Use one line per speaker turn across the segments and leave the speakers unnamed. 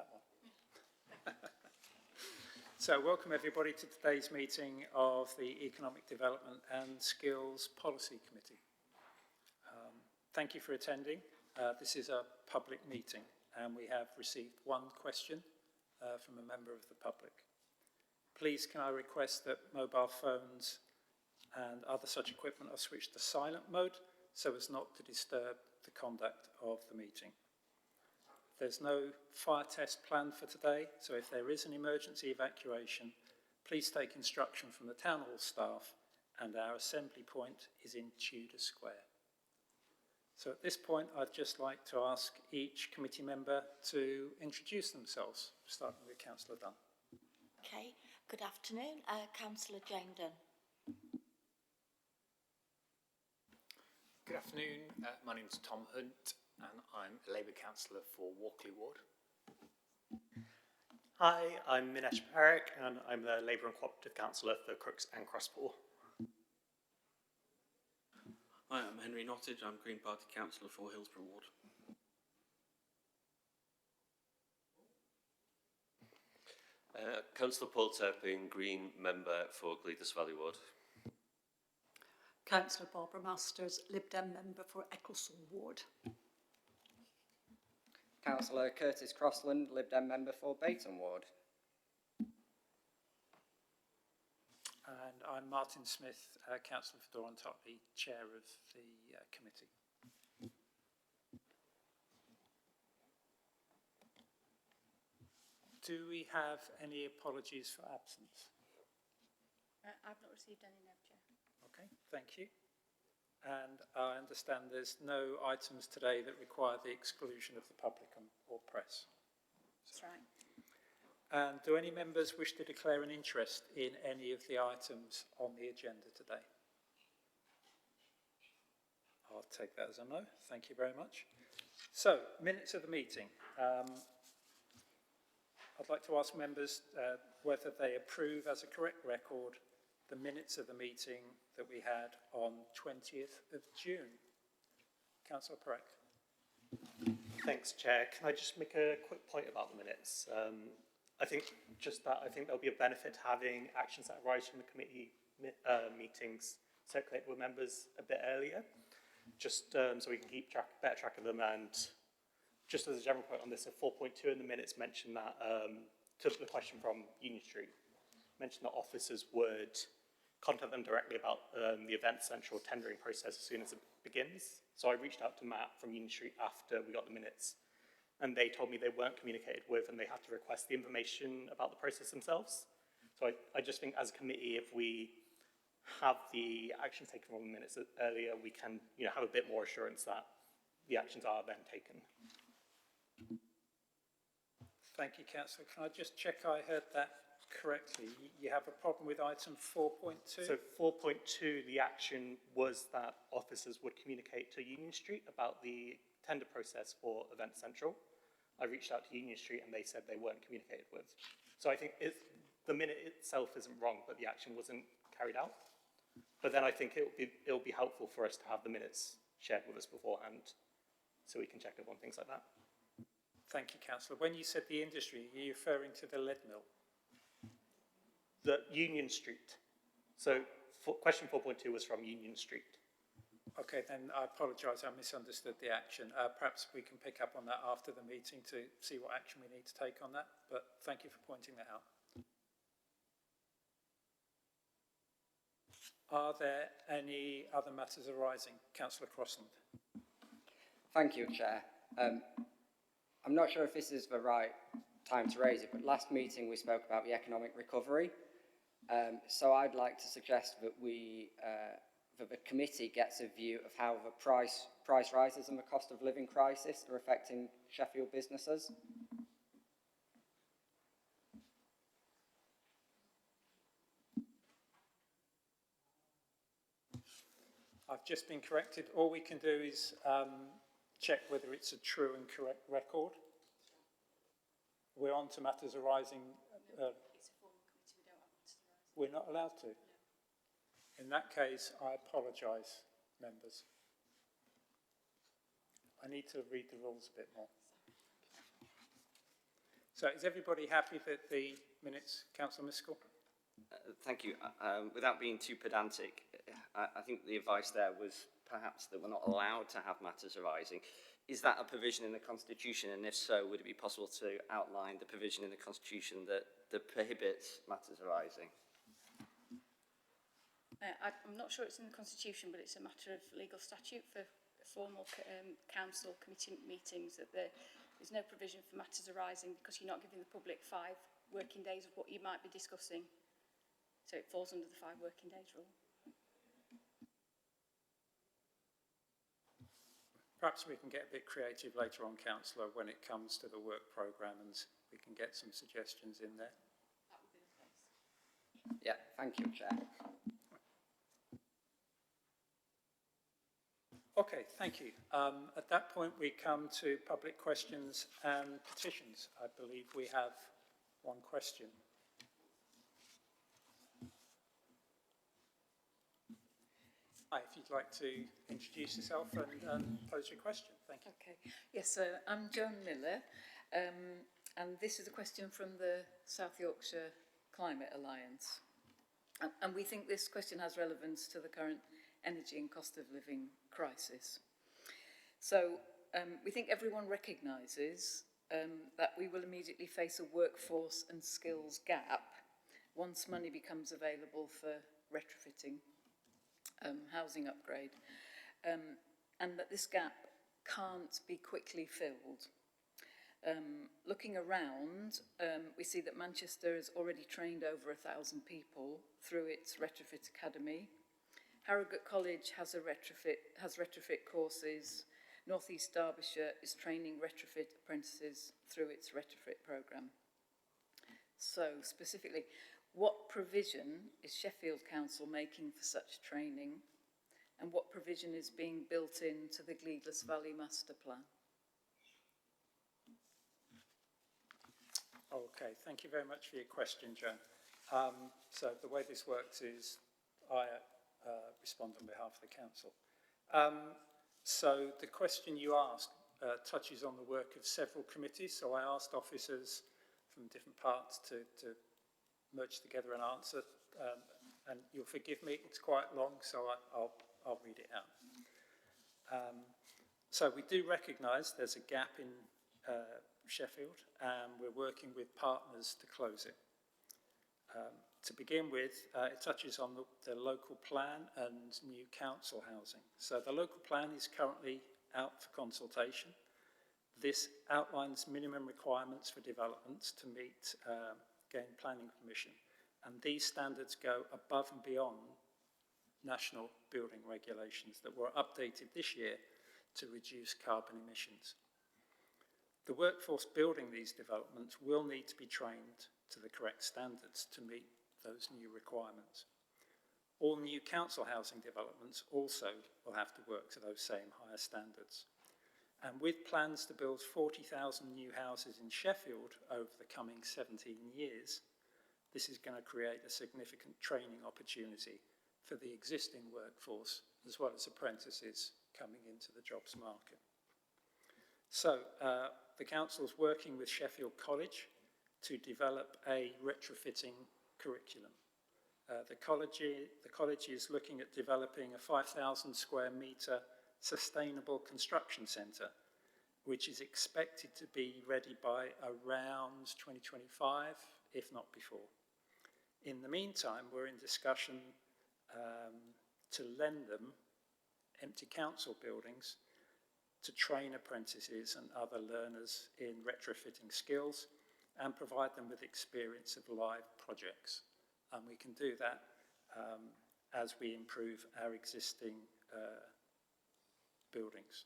that one. So welcome everybody to today's meeting of the Economic Development and Skills Policy Committee. Thank you for attending. This is a public meeting and we have received one question from a member of the public. Please can I request that mobile phones and other such equipment are switched to silent mode so as not to disturb the conduct of the meeting. There's no fire test planned for today, so if there is an emergency evacuation, please take instruction from the Town Hall staff, and our assembly point is in Tudor Square. So at this point, I'd just like to ask each committee member to introduce themselves, starting with Councillor Dunn.
Okay, good afternoon, Councillor Jane Dunn.
Good afternoon, my name's Tom Hunt and I'm a Labour Councillor for Walkley Ward.
Hi, I'm Minesh Parekh and I'm the Labour and Cooperative Councillor for Crooks and Crosspool.
Hi, I'm Henry Nottage, I'm Green Party Councillor for Hillsborough Ward.
Councillor Paul Turpin, Green Member for Gleadus Valley Ward.
Councillor Barbara Masters, Lib Dem Member for Ecclesall Ward.
Councillor Curtis Crossland, Lib Dem Member for Bayton Ward.
And I'm Martin Smith, Councillor for Dorrantotty, Chair of the committee. Do we have any apologies for absence?
I've not received any, no, Chair.
Okay, thank you. And I understand there's no items today that require the exclusion of the public or press.
That's right.
And do any members wish to declare an interest in any of the items on the agenda today? I'll take that as a no. Thank you very much. So, minutes of the meeting. I'd like to ask members whether they approve as a correct record the minutes of the meeting that we had on 20th of June. Councillor Parekh.
Thanks, Chair. Can I just make a quick point about the minutes? I think there'll be a benefit to having actions that arise from the committee meetings circulated with members a bit earlier, just so we can keep better track of them. And just as a general point on this, 4.2 in the minutes mentioned that, to the question from Union Street, mentioned that officers would contact them directly about the event central tendering process as soon as it begins. So I reached out to Matt from Union Street after we got the minutes, and they told me they weren't communicated with and they had to request the information about the process themselves. So I just think as a committee, if we have the actions taken from the minutes earlier, we can have a bit more assurance that the actions are then taken.
Thank you, Councillor. Can I just check I heard that correctly? You have a problem with item 4.2?
So 4.2, the action was that officers would communicate to Union Street about the tender process for Event Central. I reached out to Union Street and they said they weren't communicated with. So I think the minute itself isn't wrong, but the action wasn't carried out. But then I think it'll be helpful for us to have the minutes shared with us beforehand so we can check up on things like that.
Thank you, Councillor. When you said the industry, are you referring to the lead mill?
The Union Street. So question 4.2 was from Union Street.
Okay, then I apologise, I misunderstood the action. Perhaps we can pick up on that after the meeting to see what action we need to take on that, but thank you for pointing that out. Are there any other matters arising? Councillor Crossland.
Thank you, Chair. I'm not sure if this is the right time to raise it, but last meeting we spoke about the economic recovery. So I'd like to suggest that that the committee gets a view of how the price rises and the cost of living crisis are affecting Sheffield businesses.
I've just been corrected. All we can do is check whether it's a true and correct record. We're on to matters arising.
It's a formal committee, we don't have matters arising.
We're not allowed to? No. In that case, I apologise, members. I need to read the rules a bit more. So is everybody happy that the minutes, Councillor Miskell?
Thank you. Without being too pedantic, I think the advice there was perhaps that we're not allowed to have matters arising. Is that a provision in the Constitution? And if so, would it be possible to outline the provision in the Constitution that prohibits matters arising?
I'm not sure it's in the Constitution, but it's a matter of legal statute for formal council committee meetings that there's no provision for matters arising because you're not giving the public 5 working days of what you might be discussing. So it falls under the 5 working days rule.
Perhaps we can get a bit creative later on, Councillor, when it comes to the work programme, and we can get some suggestions in there.
That would be the case.
Yeah, thank you, Chair.
Okay, thank you. At that point, we come to public questions and petitions. I believe we have one question. Hi, if you'd like to introduce yourself and pose your question. Thank you.
Okay. Yes, I'm Joan Miller, and this is a question from the South Yorkshire Climate Alliance. And we think this question has relevance to the current energy and cost of living crisis. So we think everyone recognises that we will immediately face a workforce and skills gap once money becomes available for retrofitting, housing upgrade, and that this gap can't be quickly filled. Looking around, we see that Manchester has already trained over 1,000 people through its retrofit academy. Harrogate College has retrofit courses. North East Derbyshire is training retrofit apprentices through its retrofit programme. So specifically, what provision is Sheffield Council making for such training, and what provision is being built into the Gleadless Valley Master Plan?
Okay, thank you very much for your question, Joan. So the way this works is I respond on behalf of the council. So the question you asked touches on the work of several committees. So I asked officers from different parts to merge together an answer. And you'll forgive me, it's quite long, so I'll read it out. So we do recognise there's a gap in Sheffield, and we're working with partners to close it. To begin with, it touches on the local plan and new council housing. So the local plan is currently out for consultation. This outlines minimum requirements for developments to meet gain planning permission. And these standards go above and beyond national building regulations that were updated this year to reduce carbon emissions. The workforce building these developments will need to be trained to the correct standards to meet those new requirements. All new council housing developments also will have to work to those same higher standards. And with plans to build 40,000 new houses in Sheffield over the coming 17 years, this is going to create a significant training opportunity for the existing workforce as well as apprentices coming into the jobs market. So the council's working with Sheffield College to develop a retrofitting curriculum. The college is looking at developing a 5,000 square metre sustainable construction centre, which is expected to be ready by around 2025, if not before. In the meantime, we're in discussion to lend them empty council buildings to train apprentices and other learners in retrofitting skills and provide them with experience of live projects. And we can do that as we improve our existing buildings.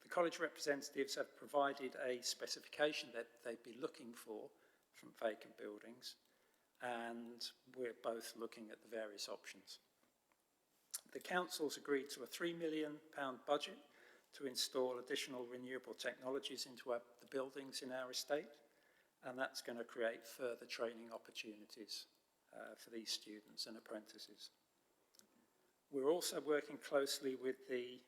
The college representatives have provided a specification that they'd be looking for from vacant buildings, and we're both looking at the various options. The council's agreed to a £3 million budget to install additional renewable technologies into the buildings in our estate, and that's going to create further training opportunities for these students and apprentices. We're also working closely with the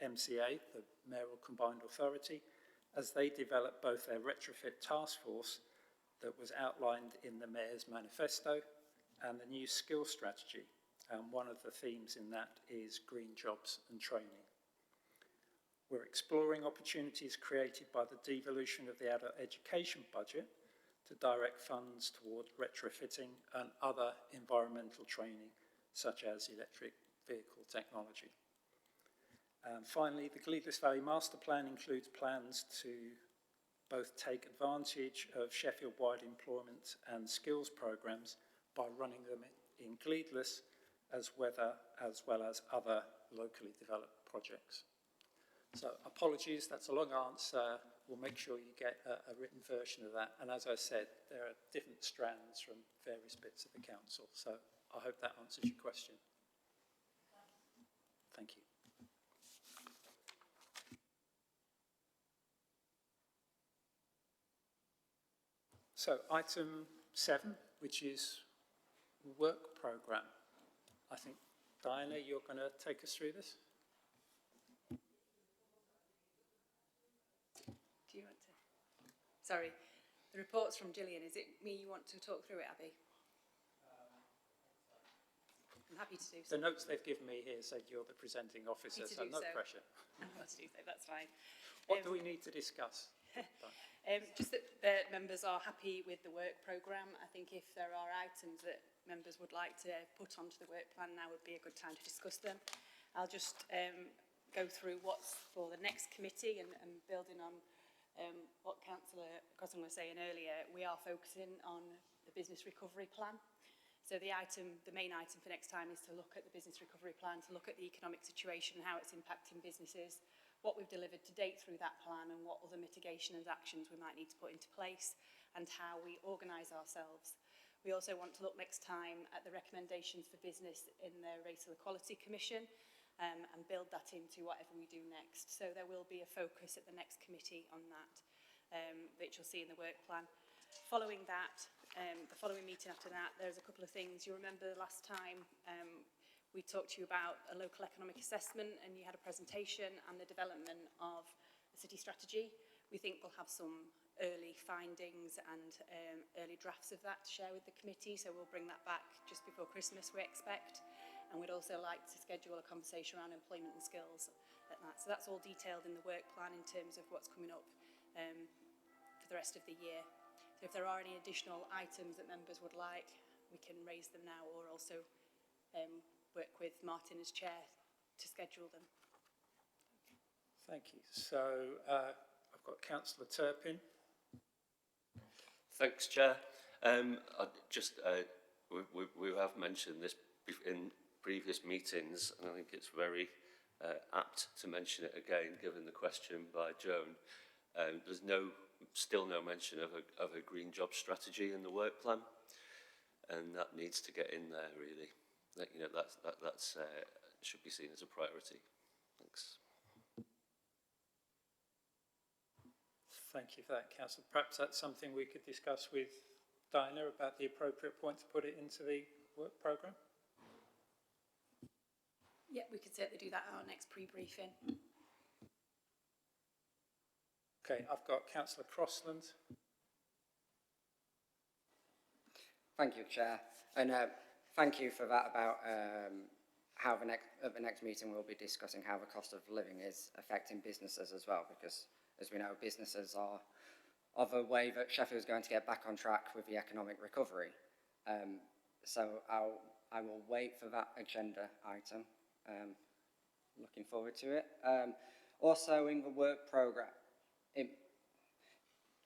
MCA, the Mayoral Combined Authority, as they develop both their retrofit task force that was outlined in the Mayor's manifesto and the new skills strategy. And one of the themes in that is green jobs and training. We're exploring opportunities created by the devolution of the adult education budget to direct funds toward retrofitting and other environmental training, such as electric vehicle technology. And finally, the Gleadless Valley Master Plan includes plans to both take advantage of Sheffield-wide employment and skills programmes by running them in Gleadless, as well as other locally developed projects. So apologies, that's a long answer. We'll make sure you get a written version of that. And as I said, there are different strands from various bits of the council. So I hope that answers your question. Thank you. So item 7, which is work programme. I think, Diana, you're going to take us through this?
Do you want to? Sorry, the report's from Gillian. Is it me you want to talk through it, Abby? I'm happy to do so.
The notes they've given me here say you're the presenting officer, so no pressure.
I'm happy to do so, that's fine.
What do we need to discuss?
Just that members are happy with the work programme. I think if there are items that members would like to put onto the work plan, now would be a good time to discuss them. I'll just go through what's for the next committee and building on what Councillor Crossan was saying earlier. We are focusing on the business recovery plan. So the main item for next time is to look at the business recovery plan, to look at the economic situation, how it's impacting businesses, what we've delivered to date through that plan and what other mitigation and actions we might need to put into place and how we organise ourselves. We also want to look next time at the recommendations for business in the Racial Equality Commission and build that into whatever we do next. So there will be a focus at the next committee on that, which you'll see in the work plan. Following that, the following meeting after that, there's a couple of things. You remember last time we talked to you about a local economic assessment and you had a presentation and the development of the city strategy. We think we'll have some early findings and early drafts of that to share with the committee, so we'll bring that back just before Christmas, we expect. And we'd also like to schedule a conversation around employment and skills at that. So that's all detailed in the work plan in terms of what's coming up for the rest of the year. So if there are any additional items that members would like, we can raise them now or also work with Martin as chair to schedule them.
Thank you. So I've got Councillor Turpin.
Thanks, Chair. We have mentioned this in previous meetings, and I think it's very apt to mention it again, given the question by Joan. There's still no mention of a green job strategy in the work plan, and that needs to get in there really. That's should be seen as a priority. Thanks.
Thank you for that, Councillor. Perhaps that's something we could discuss with Diana about the appropriate point to put it into the work programme.
Yeah, we could certainly do that at our next pre-briefing.
Okay, I've got Councillor Crossland.
Thank you, Chair. And thank you for that about how at the next meeting we'll be discussing how the cost of living is affecting businesses as well, because as we know, businesses are of a way that Sheffield is going to get back on track with the economic recovery. So I will wait for that agenda item. Looking forward to it. Also in the work programme,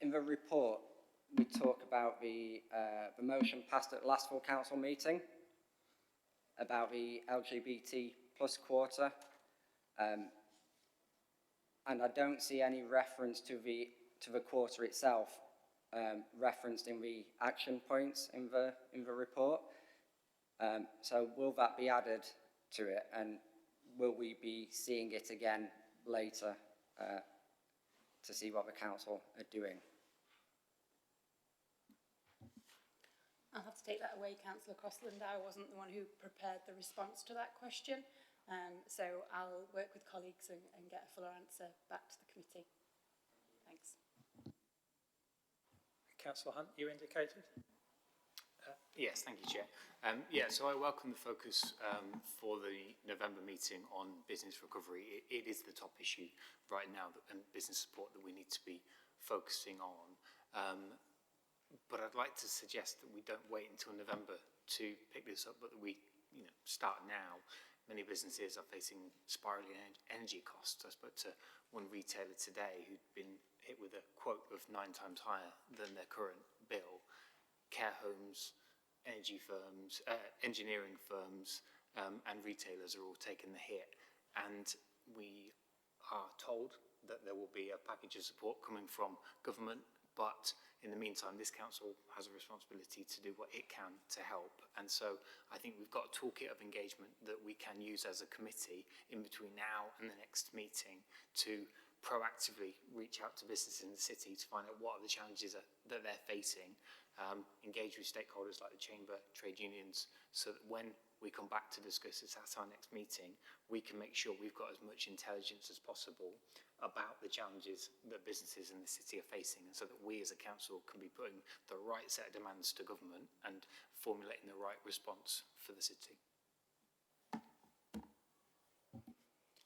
in the report, we talk about the motion passed at last full council meeting about the LGBT plus quota. And I don't see any reference to the quota itself referenced in the action points in the report. So will that be added to it, and will we be seeing it again later to see what the council are doing?
I'll have to take that away, Councillor Crossland. I wasn't the one who prepared the response to that question. So I'll work with colleagues and get a fuller answer back to the committee. Thanks.
Councillor Hunt, you indicated?
Yes, thank you, Chair. So I welcome the focus for the November meeting on business recovery. It is the top issue right now and business support that we need to be focusing on. But I'd like to suggest that we don't wait until November to pick this up, but that we start now. Many businesses are facing spiralling energy costs. I spoke to one retailer today who'd been hit with a quote of 9 times higher than their current bill. Care homes, energy firms, engineering firms, and retailers are all taking the hit. And we are told that there will be a package of support coming from government, but in the meantime, this council has a responsibility to do what it can to help. And so I think we've got a toolkit of engagement that we can use as a committee in between now and the next meeting to proactively reach out to businesses in the city to find out what are the challenges that they're facing, engage with stakeholders like the Chamber, trade unions, so that when we come back to discuss this at our next meeting, we can make sure we've got as much intelligence as possible about the challenges that businesses in the city are facing, and so that we as a council can be putting the right set of demands to government and formulating the right response for the city.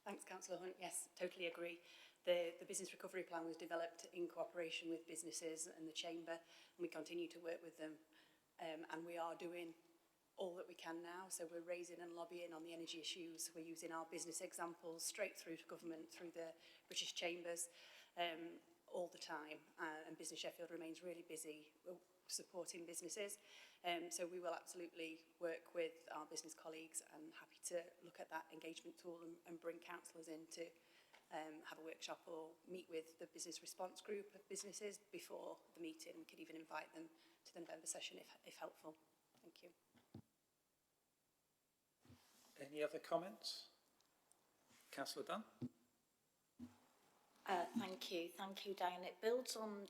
Thanks, Councillor Hunt. Yes, totally agree. The business recovery plan was developed in cooperation with businesses and the Chamber, and we continue to work with them. And we are doing all that we can now. So we're raising and lobbying on the energy issues. We're using our business examples straight through to government, through the British Chambers, all the time. And Business Sheffield remains really busy supporting businesses. So we will absolutely work with our business colleagues, and happy to look at that engagement tool and bring councillors in to have a workshop or meet with the business response group of businesses before the meeting. We could even invite them to the November session if helpful. Thank you.
Any other comments? Councillor Dunn?
Thank you, Diane. It builds on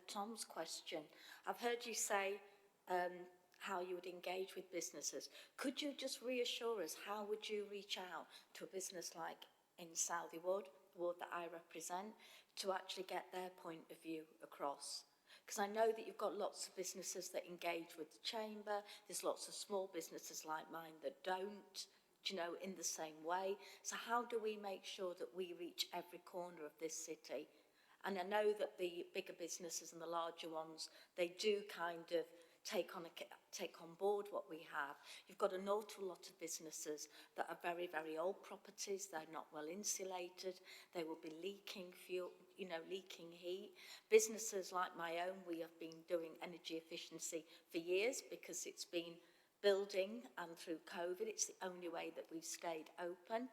Tom's question. I've heard you say how you would engage with businesses. Could you just reassure us, how would you reach out to a business like in Southey Wood, the ward that I represent, to actually get their point of view across? Because I know that you've got lots of businesses that engage with the Chamber. There's lots of small businesses like mine that don't, in the same way. So how do we make sure that we reach every corner of this city? And I know that the bigger businesses and the larger ones, they do kind of take on board what we have. You've got an awful lot of businesses that are very, very old properties. They're not well insulated. They will be leaking fuel, leaking heat. Businesses like my own, we have been doing energy efficiency for years because it's been building, and through COVID, it's the only way that we've stayed open.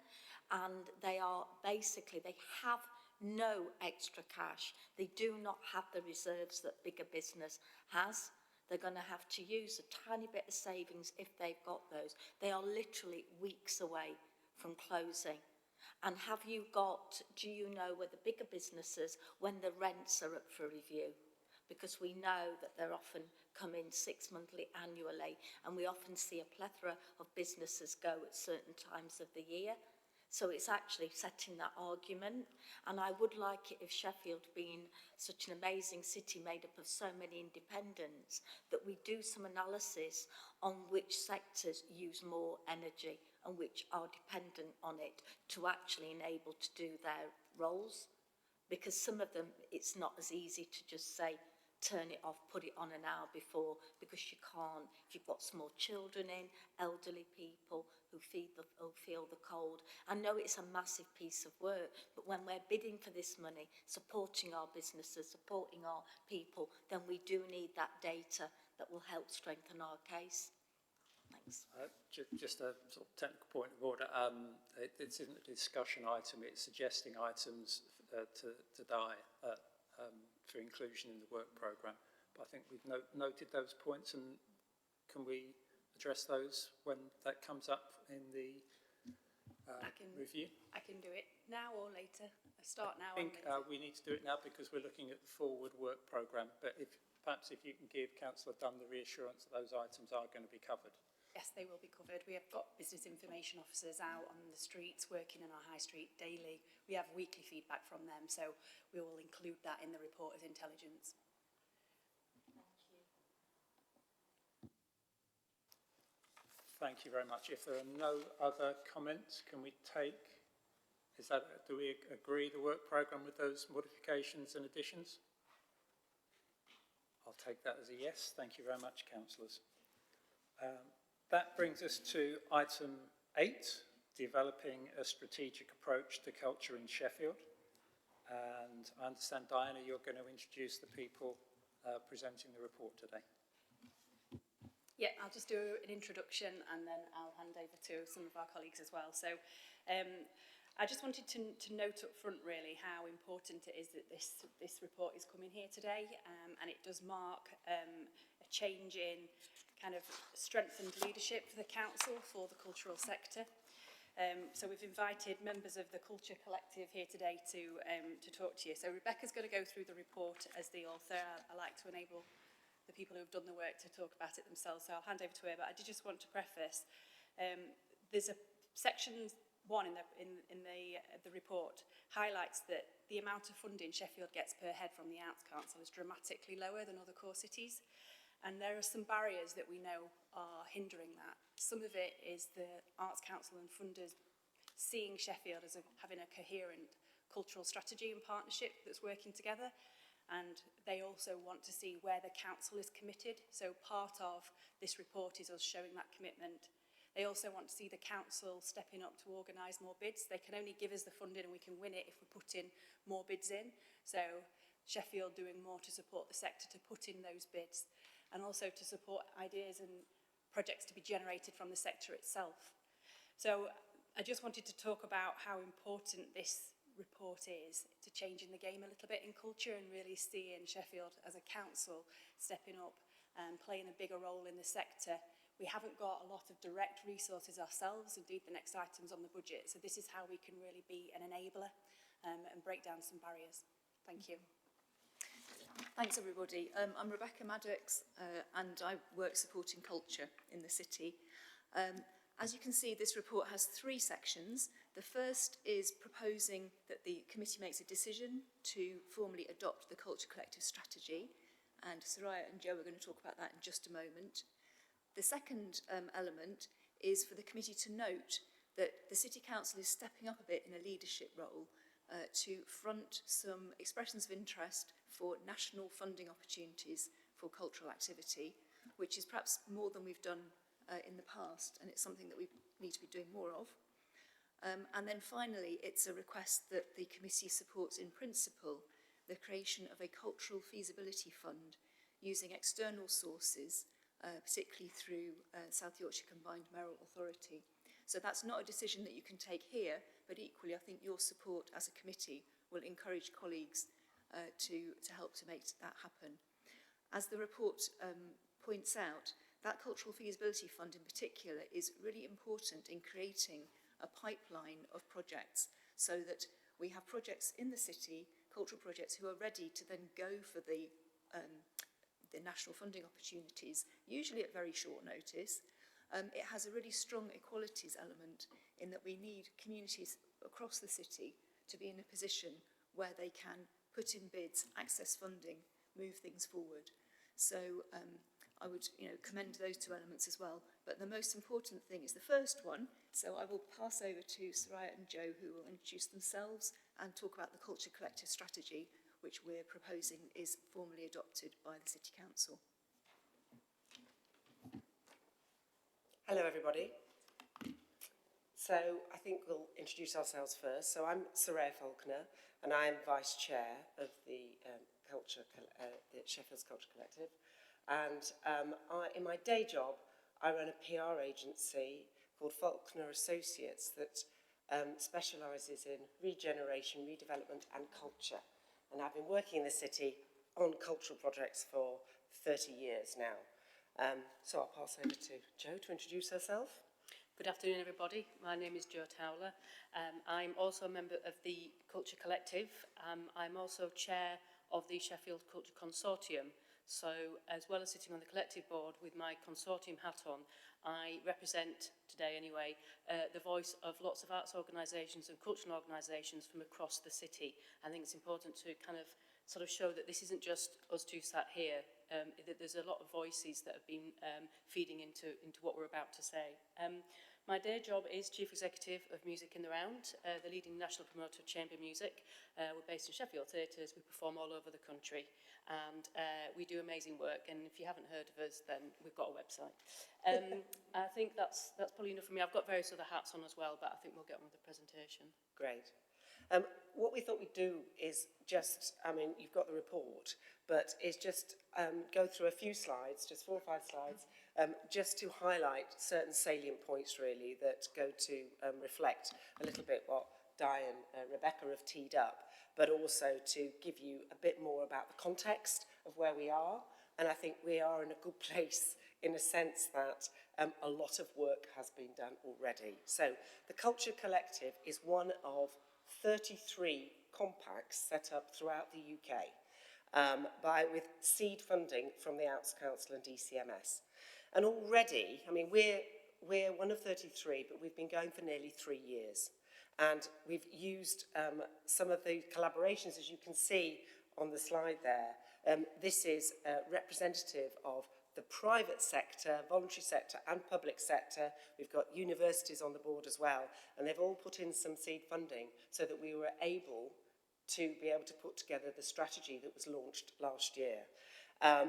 And they are basically, they have no extra cash. They do not have the reserves that bigger business has. They're going to have to use a tiny bit of savings if they've got those. They are literally weeks away from closing. And do you know whether bigger businesses, when the rents are up for review? Because we know that they're often come in 6 monthly, annually, and we often see a plethora of businesses go at certain times of the year. So it's actually setting that argument. And I would like it if Sheffield, being such an amazing city made up of so many independents, that we do some analysis on which sectors use more energy and which are dependent on it to actually enable to do their roles. Because some of them, it's not as easy to just say, turn it off, put it on an hour before, because you can't. If you've got small children in, elderly people who feel the cold. I know it's a massive piece of work, but when we're bidding for this money, supporting our businesses, supporting our people, then we do need that data that will help strengthen our case. Thanks.
Just a sort of technical point of order. It isn't a discussion item, it's suggesting items to die for inclusion in the work programme. But I think we've noted those points, and can we address those when that comes up in the review?
I can do it now or later. Start now.
I think we need to do it now because we're looking at the forward work programme. But perhaps if you can give Councillor Dunn the reassurance that those items are going to be covered.
Yes, they will be covered. We have got business information officers out on the streets, working in our high street daily. We have weekly feedback from them, so we will include that in the report as intelligence.
Thank you very much. If there are no other comments, can we take, do we agree the work programme with those modifications and additions? I'll take that as a yes. Thank you very much, councillors. That brings us to item 8, developing a strategic approach to culture in Sheffield. And I understand, Diana, you're going to introduce the people presenting the report today.
Yeah, I'll just do an introduction and then I'll hand over to some of our colleagues as well. So I just wanted to note up front really how important it is that this report is coming here today, and it does mark a change in kind of strengthened leadership for the council for the cultural sector. So we've invited members of the Culture Collective here today to talk to you. So Rebecca's going to go through the report as the author. I like to enable the people who have done the work to talk about it themselves, so I'll hand over to her. But I did just want to preface, there's a section 1 in the report highlights that the amount of funding Sheffield gets per head from the Arts Council is dramatically lower than other core cities, and there are some barriers that we know are hindering that. Some of it is the Arts Council and funders seeing Sheffield as having a coherent cultural strategy and partnership that's working together, and they also want to see where the council is committed. So part of this report is us showing that commitment. They also want to see the council stepping up to organise more bids. They can only give us the funding and we can win it if we put in more bids in. So Sheffield doing more to support the sector to put in those bids, and also to support ideas and projects to be generated from the sector itself. So I just wanted to talk about how important this report is to changing the game a little bit in culture and really seeing Sheffield as a council stepping up and playing a bigger role in the sector. We haven't got a lot of direct resources ourselves, indeed the next item's on the budget, so this is how we can really be an enabler and break down some barriers. Thank you.
Thanks everybody. I'm Rebecca Maddox and I work supporting culture in the city. As you can see, this report has 3 sections. The first is proposing that the committee makes a decision to formally adopt the Culture Collective strategy, and Soraya and Joe are going to talk about that in just a moment. The second element is for the committee to note that the City Council is stepping up a bit in a leadership role to front some expressions of interest for national funding opportunities for cultural activity, which is perhaps more than we've done in the past, and it's something that we need to be doing more of. And then finally, it's a request that the committee supports in principle the creation of a cultural feasibility fund using external sources, particularly through South Yorkshire Combined Mayoral Authority. So that's not a decision that you can take here, but equally I think your support as a committee will encourage colleagues to help to make that happen. As the report points out, that cultural feasibility fund in particular is really important in creating a pipeline of projects so that we have projects in the city, cultural projects, who are ready to then go for the national funding opportunities, usually at very short notice. It has a really strong equalities element in that we need communities across the city to be in a position where they can put in bids, access funding, move things forward. So I would commend those 2 elements as well. But the most important thing is the first one. So I will pass over to Soraya and Joe, who will introduce themselves and talk about the Culture Collective strategy, which we're proposing is formally adopted by the City Council.
Hello everybody. So I think we'll introduce ourselves first. So I'm Soraya Faulkner and I'm Vice Chair of the Sheffield's Culture Collective. And in my day job, I run a PR agency called Faulkner Associates that specialises in regeneration, redevelopment and culture. And I've been working in the city on cultural projects for 30 years now. So I'll pass over to Jo to introduce herself.
Good afternoon, everybody. My name is Jo Towler. I'm also a member of the Culture Collective. I'm also chair of the Sheffield Culture Consortium. So, as well as sitting on the collective board with my consortium hat on, I represent, today anyway, the voice of lots of arts organisations and cultural organisations from across the city. I think it's important to kind of sort of show that this isn't just us two sat here, that there's a lot of voices that have been feeding into what we're about to say. My day job is Chief Executive of Music in the Round, the leading national promoter of chamber music. We're based in Sheffield Theatres. We perform all over the country, and we do amazing work. And if you haven't heard of us, then we've got a website. I think that's probably enough for me. I've got various other hats on as well, but I think we'll get on with the presentation.
Great. What we thought we'd do is just, I mean, you've got the report, but is just go through a few slides, just 4 or 5 slides, just to highlight certain salient points, really, that go to reflect a little bit what Di and Rebecca have teed up, but also to give you a bit more about the context of where we are. And I think we are in a good place in a sense that a lot of work has been done already. So the Culture Collective is one of 33 compacts set up throughout the UK with seed funding from the Arts Council and DCMS. And already, I mean, we're one of 33, but we've been going for nearly 3 years. And we've used some of the collaborations, as you can see on the slide there. This is representative of the private sector, voluntary sector and public sector. We've got universities on the board as well, and they've all put in some seed funding so that we were able to put together the strategy that was launched last year. A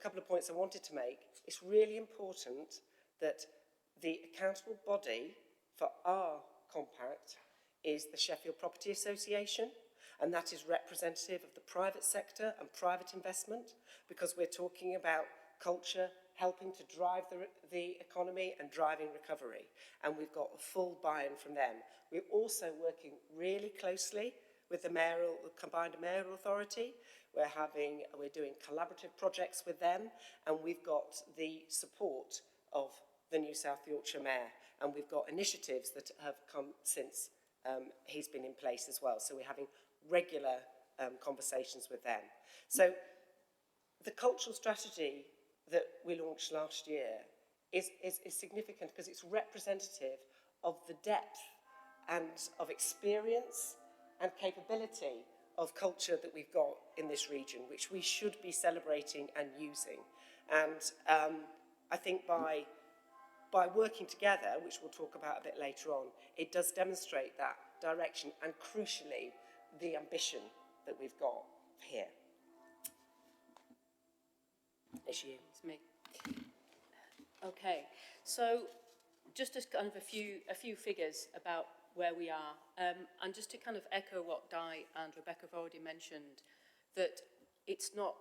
couple of points I wanted to make. It's really important that the accountable body for our compact is the Sheffield Property Association, and that is representative of the private sector and private investment, because we're talking about culture helping to drive the economy and driving recovery, and we've got a full buy-in from them. We're also working really closely with the combined mayoral authority. We're doing collaborative projects with them, and we've got the support of the new South Yorkshire Mayor, and we've got initiatives that have come since he's been in place as well. So we're having regular conversations with them. So the cultural strategy that we launched last year is significant because it's representative of the depth and of experience and capability of culture that we've got in this region, which we should be celebrating and using. And I think by working together, which we'll talk about a bit later on, it does demonstrate that direction and, crucially, the ambition that we've got here. It's you.
It's me. Okay, so just as kind of a few figures about where we are, and just to kind of echo what Di and Rebecca have already mentioned, that it's not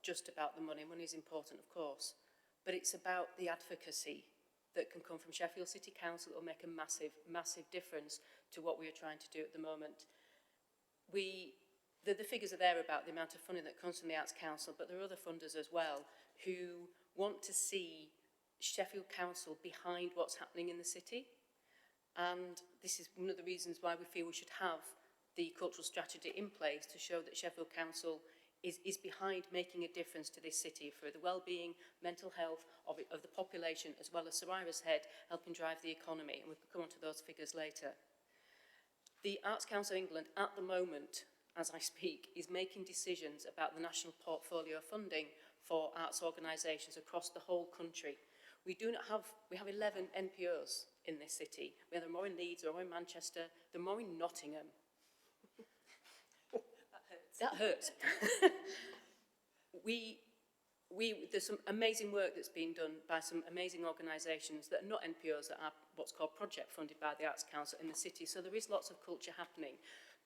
just about the money. Money is important, of course, but it's about the advocacy that can come from Sheffield City Council that will make a massive, massive difference to what we are trying to do at the moment. The figures are there about the amount of funding that comes from the Arts Council, but there are other funders as well who want to see Sheffield Council behind what's happening in the city. And this is one of the reasons why we feel we should have the cultural strategy in place to show that Sheffield Council is behind making a difference to this city for the well-being, mental health of the population, as well as Sir Ira's Head, helping drive the economy. And we'll come on to those figures later. The Arts Council of England, at the moment, as I speak, is making decisions about the national portfolio funding for arts organisations across the whole country. We have 11 NPOs in this city. There are more in Leeds, there are more in Manchester, there are more in Nottingham. That hurts. There's some amazing work that's been done by some amazing organisations that are not NPOs, that are what's called project funded by the Arts Council in the city. So there is lots of culture happening,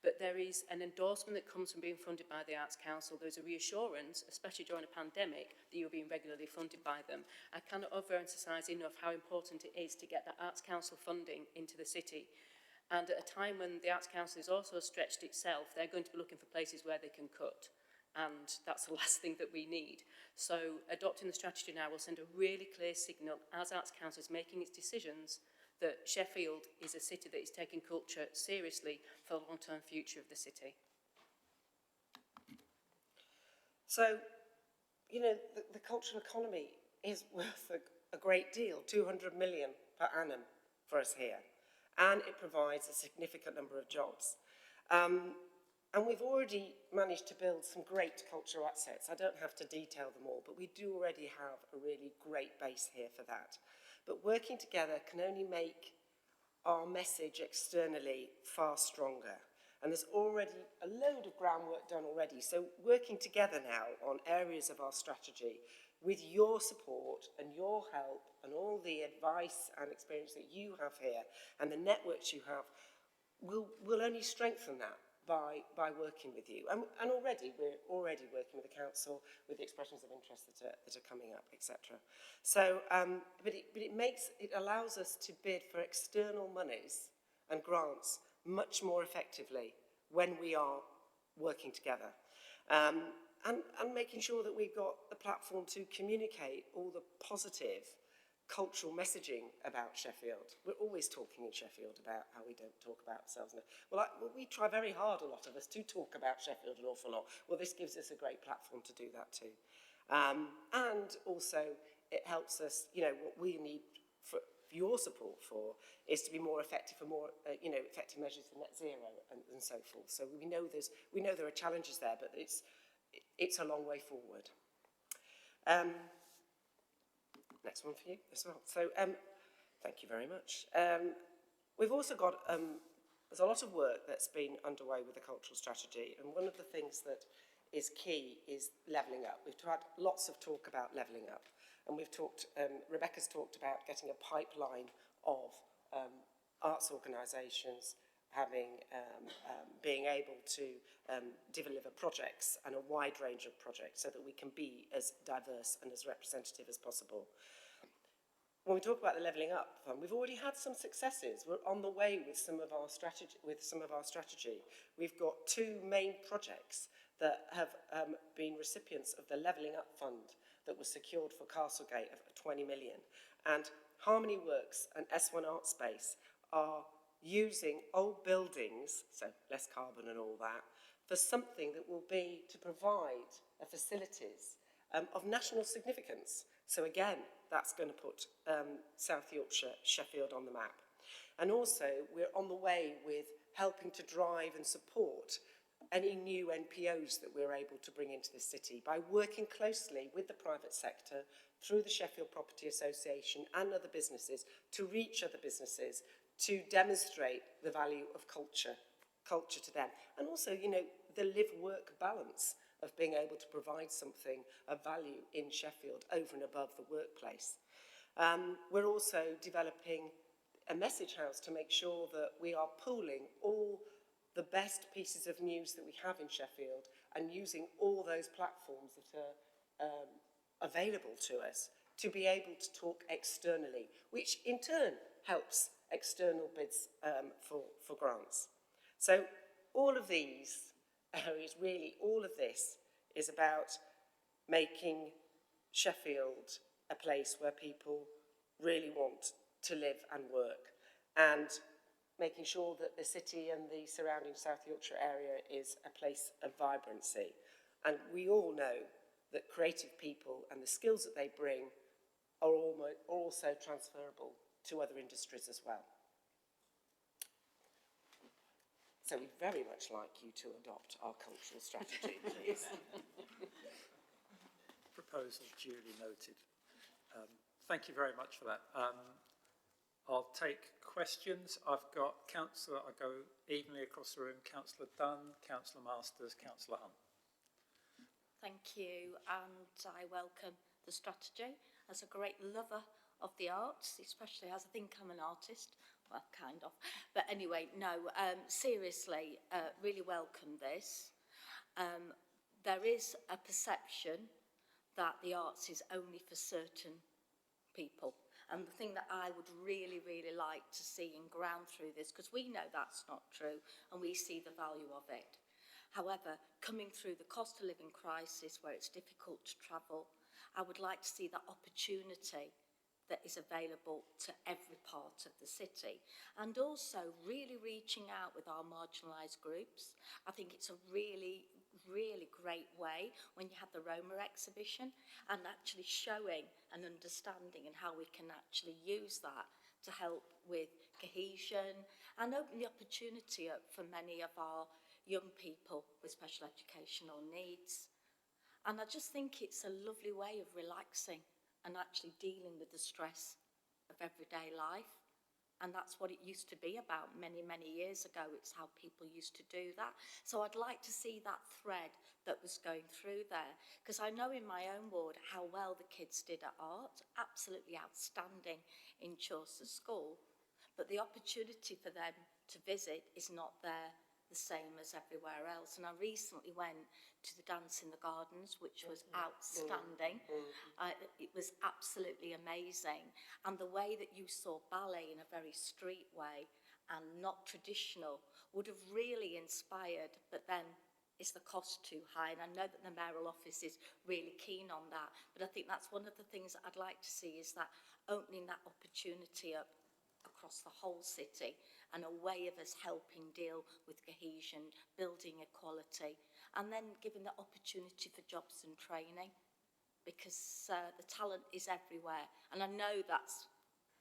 but there is an endorsement that comes from being funded by the Arts Council. There's a reassurance, especially during a pandemic, that you're being regularly funded by them. I cannot overemphasise enough how important it is to get that Arts Council funding into the city. And at a time when the Arts Council is also stretched itself, they're going to be looking for places where they can cut. And that's the last thing that we need. So adopting the strategy now will send a really clear signal as Arts Council is making its decisions that Sheffield is a city that is taking culture seriously for the long-term future of the city.
So you know, the cultural economy is worth a great deal, 200 million per annum for us here. And it provides a significant number of jobs. And we've already managed to build some great cultural assets. I don't have to detail them all, but we do already have a really great base here for that. But working together can only make our message externally far stronger. And there's already a load of groundwork done already. So working together now on areas of our strategy with your support and your help and all the advice and experience that you have here and the networks you have will only strengthen that by working with you. And already, we're already working with the council with the expressions of interest that are coming up, etc. So, but it allows us to bid for external monies and grants much more effectively when we are working together. And making sure that we've got the platform to communicate all the positive cultural messaging about Sheffield. We're always talking in Sheffield about how we don't talk about ourselves. Well, we try very hard, a lot of us, to talk about Sheffield an awful lot. Well, this gives us a great platform to do that too. And also, it helps us, you know, what we need for your support for is to be more effective for more, effective measures for net zero and so forth. So we know there are challenges there, but it's a long way forward. Next one for you as well. So thank you very much. We've also got, there's a lot of work that's been underway with the cultural strategy, and one of the things that is key is levelling up. We've had lots of talk about levelling up, and we've talked, Rebecca's talked about getting a pipeline of arts organisations being able to deliver projects and a wide range of projects so that we can be as diverse and as representative as possible. When we talk about the Levelling Up Fund, we've already had some successes. We're on the way with some of our strategy. We've got two main projects that have been recipients of the Levelling Up Fund that was secured for Castlegate of 20 million. And Harmony Works and S1 Art Space are using old buildings, so less carbon and all that, for something that will be to provide facilities of national significance. So again, that's going to put South Yorkshire, Sheffield on the map. And also, we're on the way with helping to drive and support any new NPOs that we're able to bring into the city by working closely with the private sector through the Sheffield Property Association and other businesses to reach other businesses to demonstrate the value of culture to them. And also, you know, the live-work balance of being able to provide something of value in Sheffield over and above the workplace. We're also developing a message house to make sure that we are pooling all the best pieces of news that we have in Sheffield and using all those platforms that are available to us to be able to talk externally, which in turn helps external bids for grants. So all of these areas, really all of this is about making Sheffield a place where people really want to live and work, and making sure that the city and the surrounding South Yorkshire area is a place of vibrancy. And we all know that creative people and the skills that they bring are also transferable to other industries as well. So we'd very much like you to adopt our cultural strategy, please.
Proposal duly noted. Thank you very much for that. I'll take questions. I've got Councillor, I go evenly across the room, Councillor Dunn, Councillor Masters, Councillor Hunt.
Thank you, and I welcome the strategy. As a great lover of the arts, especially as I think I'm an artist, well, kind of. But anyway, no, seriously, really welcome this. There is a perception that the arts is only for certain people. And the thing that I would really, really like to see and ground through this, because we know that's not true, and we see the value of it. However, coming through the cost of living crisis where it's difficult to travel, I would like to see that opportunity that is available to every part of the city. And also really reaching out with our marginalised groups. I think it's a really, really great way when you had the Roma exhibition, and actually showing and understanding and how we can actually use that to help with cohesion and open the opportunity up for many of our young people with special educational needs. And I just think it's a lovely way of relaxing and actually dealing with the stress of everyday life. And that's what it used to be about many, many years ago. It's how people used to do that. So I'd like to see that thread that was going through there. Because I know in my own ward how well the kids did at art, absolutely outstanding in Chaucer School. But the opportunity for them to visit is not there the same as everywhere else. And I recently went to the Dance in the Gardens, which was outstanding. It was absolutely amazing. And the way that you saw ballet in a very street way and not traditional would have really inspired, but then is the cost too high? And I know that the mayoral office is really keen on that, but I think that's one of the things that I'd like to see, is that opening that opportunity up across the whole city, and a way of us helping deal with cohesion, building equality, and then giving the opportunity for jobs and training, because the talent is everywhere. And I know that's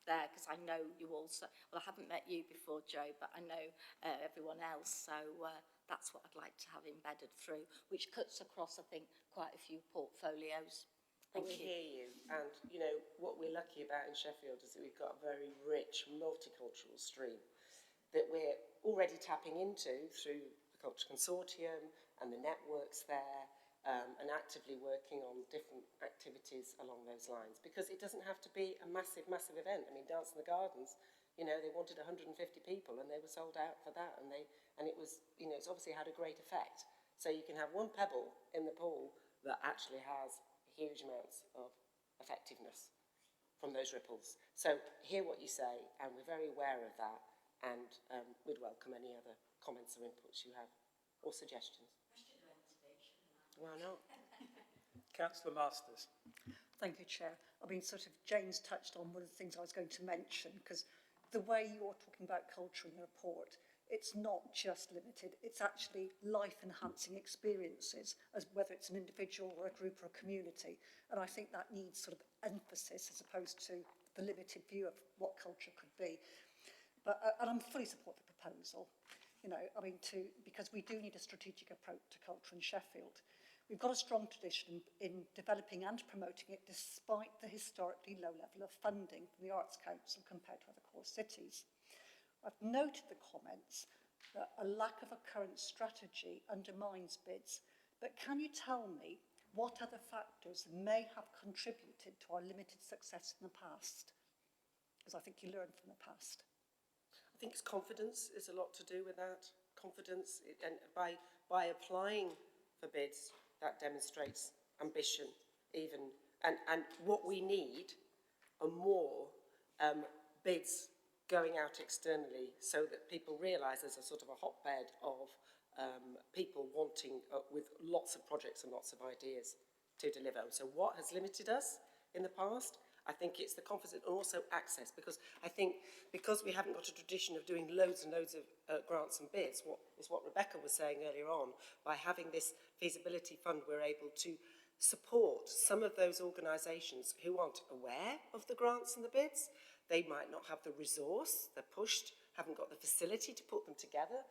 there because I know you also, well, I haven't met you before, Joe, but I know everyone else, so that's what I'd like to have embedded through, which cuts across, I think, quite a few portfolios.
Well, we hear you, and you know what we're lucky about in Sheffield is that we've got a very rich multicultural stream that we're already tapping into through the Culture Consortium and the networks there, and actively working on different activities along those lines, because it doesn't have to be a massive, massive event. I mean, Dance in the Gardens, you know, they wanted 150 people and they were sold out for that, and it was, you know, it's obviously had a great effect. So you can have one pebble in the pool that actually has huge amounts of effectiveness from those ripples. So hear what you say, and we're very aware of that, and we'd welcome any other comments or inputs you have, or suggestions. Why not?
Councillor Masters.
Thank you, Chair. I mean, sort of James touched on one of the things I was going to mention, because the way you're talking about culture in the report, it's not just limited, it's actually life-enhancing experiences, as whether it's an individual or a group or a community. And I think that needs sort of emphasis as opposed to the limited view of what culture could be. But, and I'm fully support the proposal, you know, I mean, because we do need a strategic approach to culture in Sheffield. We've got a strong tradition in developing and promoting it despite the historically low level of funding from the Arts Council compared to other core cities. I've noted the comments that a lack of a current strategy undermines bids, but can you tell me what other factors may have contributed to our limited success in the past? Because I think you learn from the past.
I think it's confidence is a lot to do with that. Confidence, and by applying for bids, that demonstrates ambition even. And what we need are more bids going out externally, so that people realise there's a sort of a hotbed of people wanting, with lots of projects and lots of ideas to deliver. So what has limited us in the past? I think it's the confidence and also access, because I think because we haven't got a tradition of doing loads and loads of grants and bids, what Rebecca was saying earlier on, by having this feasibility fund, we're able to support some of those organisations who aren't aware of the grants and the bids. They might not have the resource, they're pushed, haven't got the facility to put them together,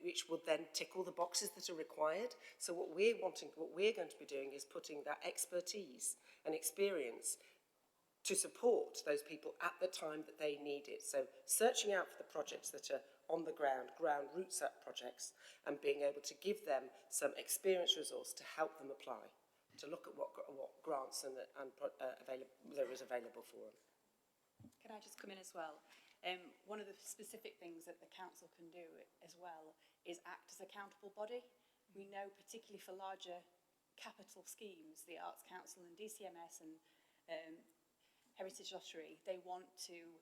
which would then tick all the boxes that are required. So what we're going to be doing is putting that expertise and experience to support those people at the time that they need it. So searching out for the projects that are on the ground roots up projects, and being able to give them some experience resource to help them apply, to look at what grants there is available for them.
Can I just come in as well? One of the specific things that the council can do as well is act as accountable body. We know, particularly for larger capital schemes, the Arts Council and DCMS and Heritage Lottery, they want to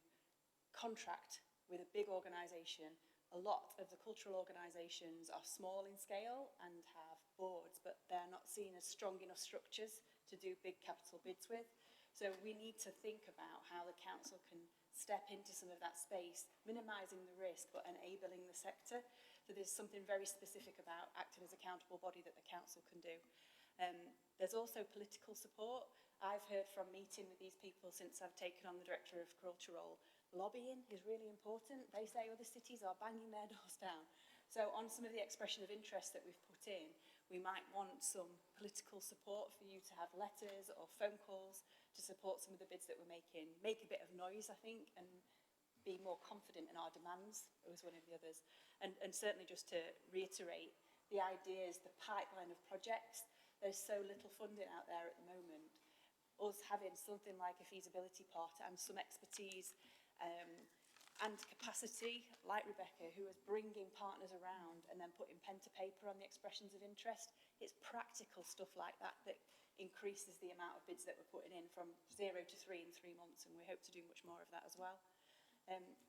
contract with a big organisation. A lot of the cultural organisations are small in scale and have boards, but they're not seen as strong enough structures to do big capital bids with. So we need to think about how the council can step into some of that space, minimising the risk but enabling the sector. So there's something very specific about acting as accountable body that the council can do. There's also political support. I've heard from meeting with these people since I've taken on the Director of Culture role. Lobbying is really important. They say other cities are banging their doors down. So on some of the expression of interest that we've put in, we might want some political support for you to have letters or phone calls to support some of the bids that we're making. Make a bit of noise, I think, and be more confident in our demands, was one of the others. And certainly just to reiterate, the ideas, the pipeline of projects, there's so little funding out there at the moment. Us having something like a feasibility part and some expertise and capacity, like Rebecca, who is bringing partners around and then putting pen to paper on the expressions of interest, it's practical stuff like that that increases the amount of bids that we're putting in from 0 to 3 in 3 months, and we hope to do much more of that as well.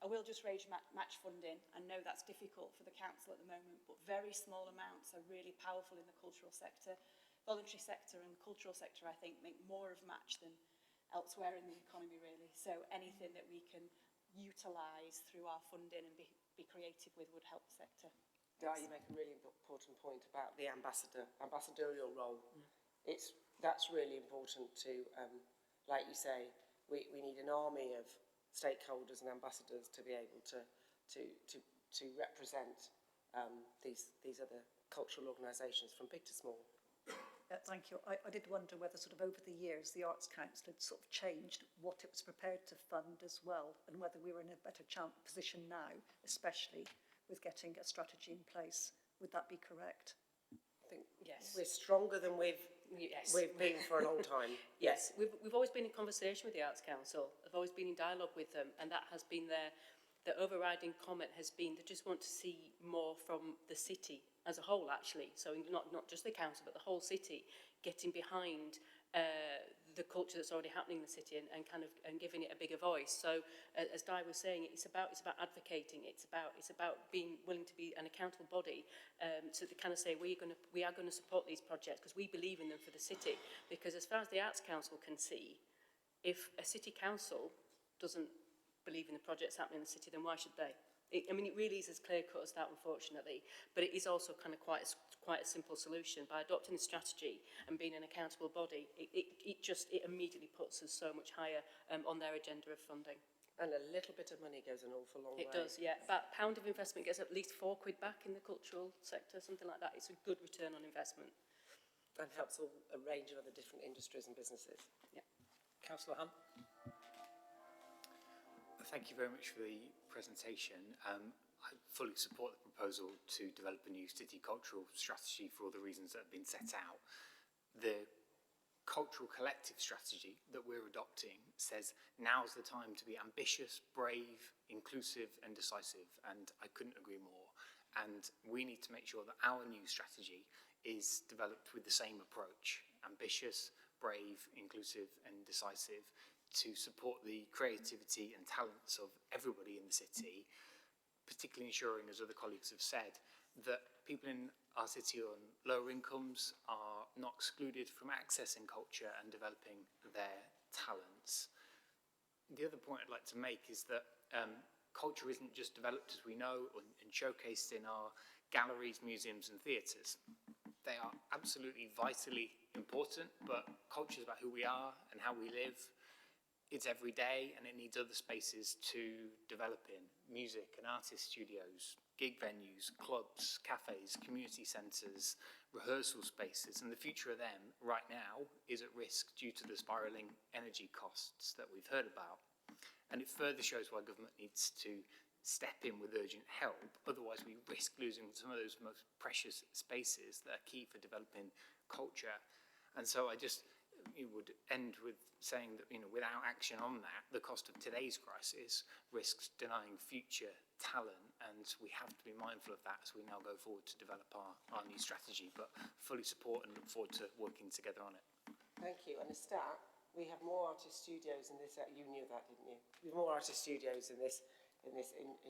I will just raise match funding. I know that's difficult for the council at the moment, but very small amounts are really powerful in the cultural sector. Voluntary sector and cultural sector, I think, make more of match than elsewhere in the economy, really. So anything that we can utilise through our funding and be creative with would help the sector.
You make a really important point about the ambassadorial role. That's really important to, like you say, we need an army of stakeholders and ambassadors to be able to represent these other cultural organisations from big to small.
Thank you. I did wonder whether sort of over the years the Arts Council had sort of changed what it was prepared to fund as well, and whether we were in a better position now, especially with getting a strategy in place. Would that be correct?
I think
yes.
We're stronger than we've been for a long time.
Yes, we've always been in conversation with the Arts Council. I've always been in dialogue with them, and that has been the overriding comment has been they just want to see more from the city as a whole, actually. So not just the council, but the whole city getting behind the culture that's already happening in the city and kind of giving it a bigger voice. So as Di was saying, it's about advocating. It's about being willing to be an accountable body to kind of say we are going to support these projects because we believe in them for the city. Because as far as the Arts Council can see, if a city council doesn't believe in the projects happening in the city, then why should they? It really is as clear-cut as that, unfortunately, but it is also kind of quite a simple solution. By adopting the strategy and being an accountable body, it immediately puts us so much higher on their agenda of funding.
And a little bit of money goes an awful long way.
It does, yeah. About £1 of investment gets at least £4 back in the cultural sector, something like that. It's a good return on investment.
And helps a range of other different industries and businesses.
Yeah.
Councillor Hunt.
Thank you very much for the presentation. I fully support the proposal to develop a new city cultural strategy for all the reasons that have been set out. The cultural collective strategy that we're adopting says now's the time to be ambitious, brave, inclusive and decisive, and I couldn't agree more. And we need to make sure that our new strategy is developed with the same approach: ambitious, brave, inclusive and decisive, to support the creativity and talents of everybody in the city, particularly ensuring, as other colleagues have said, that people in our city on lower incomes are not excluded from accessing culture and developing their talents. The other point I'd like to make is that culture isn't just developed as we know and showcased in our galleries, museums and theatres. They are absolutely vitally important, but culture is about who we are and how we live. It's every day and it needs other spaces to develop in: music and artist studios, gig venues, clubs, cafes, community centres, rehearsal spaces, and the future of them right now is at risk due to the spiralling energy costs that we've heard about. And it further shows why government needs to step in with urgent help, otherwise we risk losing some of those most precious spaces that are key for developing culture. And so I just would end with saying that, without action on that, the cost of today's crisis risks denying future talent, and we have to be mindful of that as we now go forward to develop our new strategy, but fully support and look forward to working together on it.
Thank you. And a stat, we have more artist studios in this, you knew that, didn't you? We have more artist studios in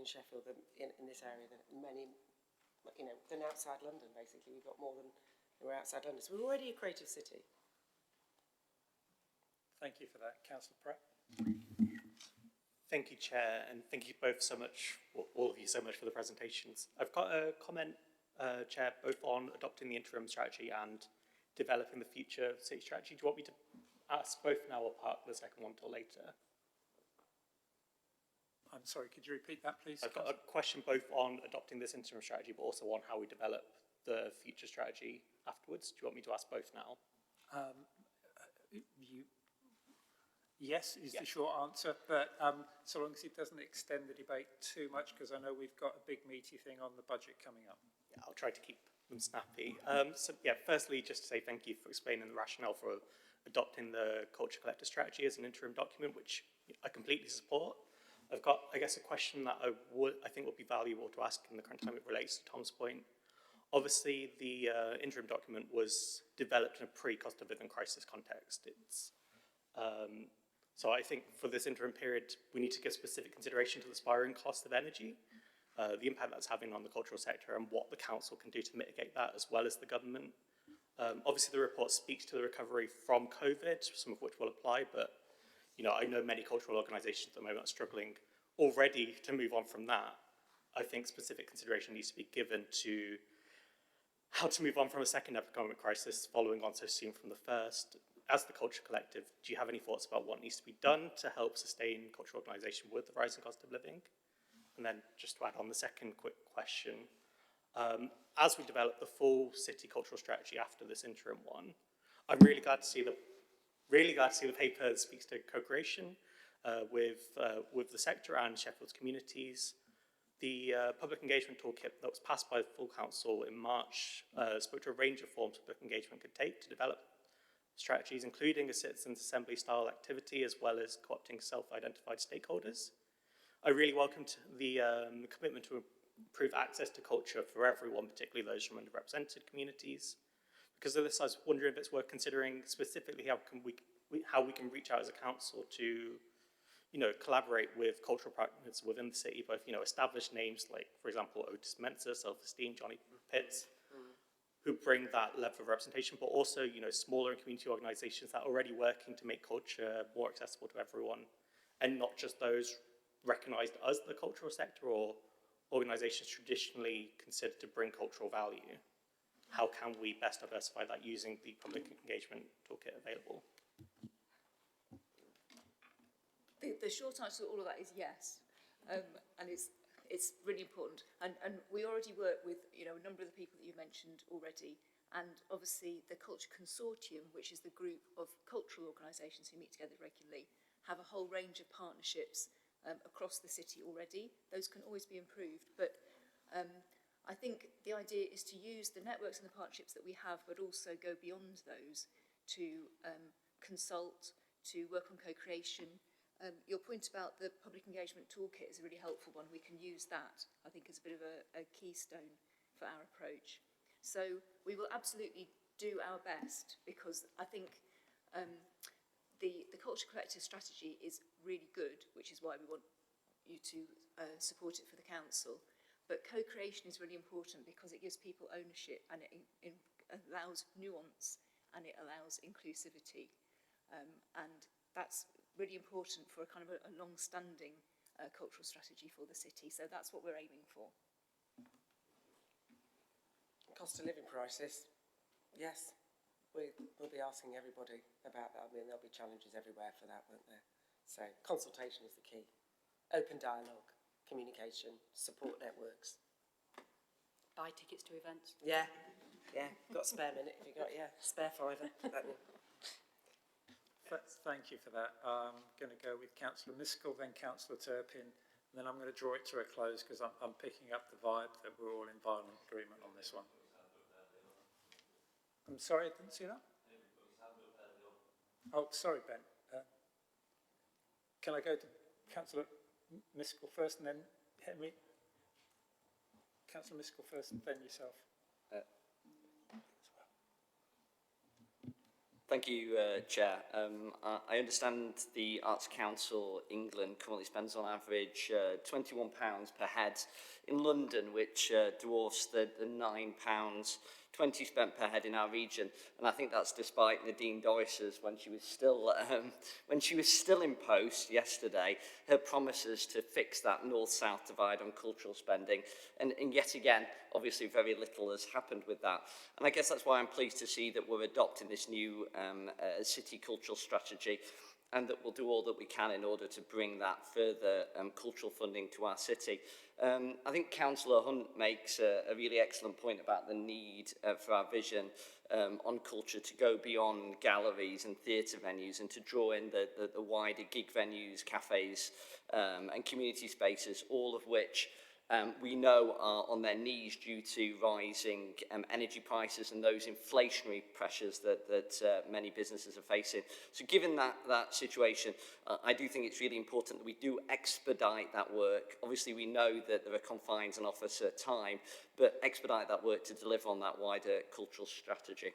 Sheffield than in this area than many, than outside London, basically. We've got more than we're outside London. So we're already a creative city.
Thank you for that. Councillor Pratt.
Thank you, Chair, and thank you both so much, all of you so much for the presentations. I've got a comment, Chair, both on adopting the interim strategy and developing the future city strategy. Do you want me to ask both now or park the second one till later?
I'm sorry, could you repeat that, please?
I've got a question both on adopting this interim strategy, but also on how we develop the future strategy afterwards. Do you want me to ask both now?
Yes is the short answer, but so long as it doesn't extend the debate too much, because I know we've got a big meaty thing on the budget coming up.
Yeah, I'll try to keep them snappy. So yeah, firstly, just to say thank you for explaining the rationale for adopting the Culture Collective strategy as an interim document, which I completely support. I've got, I guess, a question that I think would be valuable to ask in the current time. It relates to Tom's point. Obviously, the interim document was developed in a pre-cost of living crisis context. So I think for this interim period, we need to give specific consideration to the spiraling cost of energy, the impact that's having on the cultural sector, and what the council can do to mitigate that, as well as the government. Obviously, the report speaks to the recovery from COVID, some of which will apply, but I know many cultural organisations at the moment are struggling already to move on from that. I think specific consideration needs to be given to how to move on from a second economic crisis following on so soon from the first. As the Culture Collective, do you have any thoughts about what needs to be done to help sustain cultural organisation with the rising cost of living? And then just to add on the second quick question, as we develop the full city cultural strategy after this interim one, I'm really glad to see the paper that speaks to co-creation with the sector and Sheffield's communities. The public engagement toolkit that was passed by the full council in March spoke to a range of forms public engagement could take to develop strategies, including a citizens' assembly style activity, as well as co-opting self-identified stakeholders. I really welcomed the commitment to improve access to culture for everyone, particularly those from underrepresented communities. Because of this, I was wondering if it's worth considering specifically how we can reach out as a council to, collaborate with cultural partners within the city, both, established names like, for example, Otis Mensa, Self-Esteem, Johnny Pitts, who bring that level of representation, but also, smaller community organisations that are already working to make culture more accessible to everyone, and not just those recognised as the cultural sector or organisations traditionally considered to bring cultural value. How can we best diversify that using the public engagement toolkit available?
The short answer to all of that is yes, and it's really important. And we already work with a number of the people that you mentioned already, and obviously the Culture Consortium, which is the group of cultural organisations who meet together regularly, have a whole range of partnerships across the city already. Those can always be improved, but I think the idea is to use the networks and the partnerships that we have, but also go beyond those to consult, to work on co-creation. Your point about the public engagement toolkit is a really helpful one. We can use that, I think, as a bit of a keystone for our approach. So we will absolutely do our best, because I think the Culture Collective strategy is really good, which is why we want you to support it for the council. But co-creation is really important because it gives people ownership, and it allows nuance, and it allows inclusivity. And that's really important for a kind of a long-standing cultural strategy for the city. So that's what we're aiming for.
Cost of living crisis, yes. We'll be asking everybody about that. I mean, there'll be challenges everywhere for that, won't there? So consultation is the key. Open dialogue, communication, support networks.
Buy tickets to events.
Yeah. Got a spare minute if you got, spare fiver.
Thank you for that. I'm going to go with Councillor Miskell, then Councillor Turpin, and then I'm going to draw it to a close because I'm picking up the vibe that we're all in violent agreement on this one. I'm sorry, I didn't see that. Oh, sorry, Ben. Can I go to Councillor Miskell first and then Henry? Councillor Miskell first and then yourself.
Thank you, Chair. I understand the Arts Council England currently spends on average £21 per head in London, which dwarfs the £9 20 spent per head in our region, and I think that's despite Nadine Doris's, when she was still in post yesterday, her promises to fix that north-south divide on cultural spending, and yet again, obviously very little has happened with that. And I guess that's why I'm pleased to see that we're adopting this new city cultural strategy, and that we'll do all that we can in order to bring that further cultural funding to our city. I think Councillor Hunt makes a really excellent point about the need for our vision on culture to go beyond galleries and theatre venues and to draw in the wider gig venues, cafes and community spaces, all of which we know are on their knees due to rising energy prices and those inflationary pressures that many businesses are facing. So given that situation, I do think it's really important that we do expedite that work. Obviously, we know that there are confines and officer time, but expedite that work to deliver on that wider cultural strategy.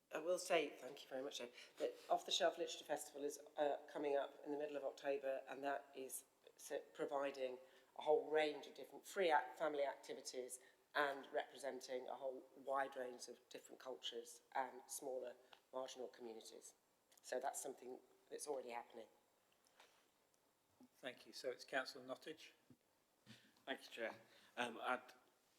I will say, thank you very much, Ed, that Off the Shelf Literature Festival is coming up in the middle of October, and that is providing a whole range of different family activities and representing a whole wide range of different cultures and smaller marginal communities. So that's something that's already happening.
Thank you. So it's Councillor Nottage.
Thank you, Chair. I had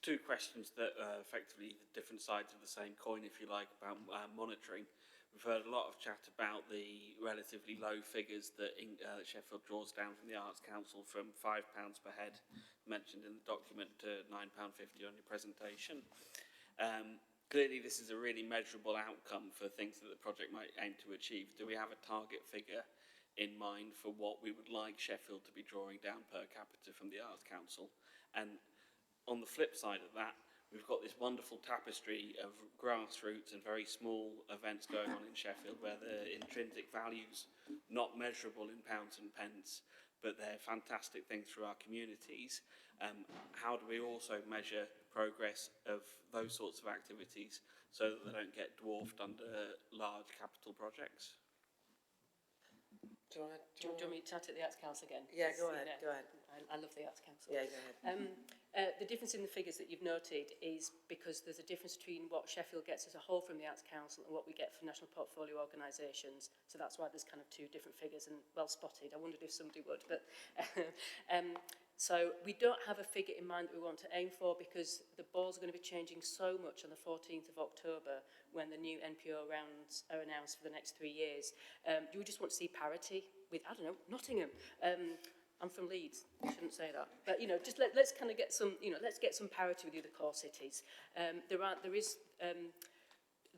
two questions that are effectively different sides of the same coin, if you like, about monitoring. We've heard a lot of chat about the relatively low figures that Sheffield draws down from the Arts Council, from £5 per head mentioned in the document to £9.50 on your presentation. Clearly this is a really measurable outcome for things that the project might aim to achieve. Do we have a target figure in mind for what we would like Sheffield to be drawing down per capita from the Arts Council? And on the flip side of that, we've got this wonderful tapestry of grassroots and very small events going on in Sheffield where the intrinsic values not measurable in pounds and pence, but they're fantastic things for our communities. How do we also measure progress of those sorts of activities so that they don't get dwarfed under large capital projects?
Do you want me to chat at the Arts Council again?
Yeah, go ahead, go ahead.
I love the Arts Council.
Yeah, go ahead.
The difference in the figures that you've noted is because there's a difference between what Sheffield gets as a whole from the Arts Council and what we get from national portfolio organisations. So that's why there's kind of two different figures, and well spotted. I wondered if somebody would. But so we don't have a figure in mind that we want to aim for, because the balls are going to be changing so much on the 14th of October when the new NPO rounds are announced for the next 3 years. Do we just want to see parity with, I don't know, Nottingham? I'm from Leeds, I shouldn't say that. But, you know, just let's kind of get some, you know, let's get some parity with the other core cities.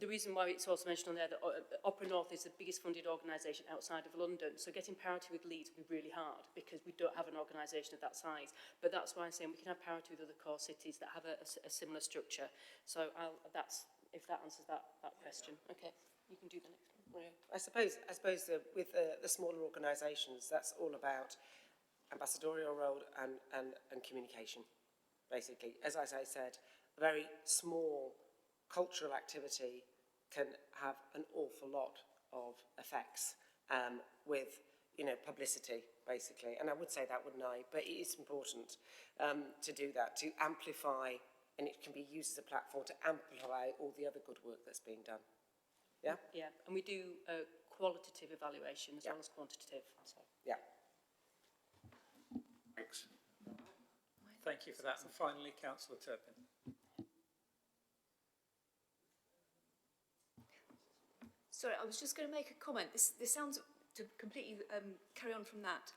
The reason why it's also mentioned on there that Opera North is the biggest funded organisation outside of London. So getting parity with Leeds would be really hard because we don't have an organisation of that size. But that's why I'm saying we can have parity with other core cities that have a similar structure. So if that answers that question. Okay, you can do the next one.
I suppose with the smaller organisations, that's all about ambassadorial role and communication, basically. As I said, a very small cultural activity can have an awful lot of effects with, you know, publicity, basically. And I would say that, wouldn't I? But it is important to do that, to amplify, and it can be used as a platform to amplify all the other good work that's being done. Yeah?
Yeah, and we do qualitative evaluation as well as quantitative. So.
Yeah.
Thanks.
Thank you for that. And finally, Councillor Turpin.
Sorry, I was just going to make a comment. This sounds to completely carry on from that.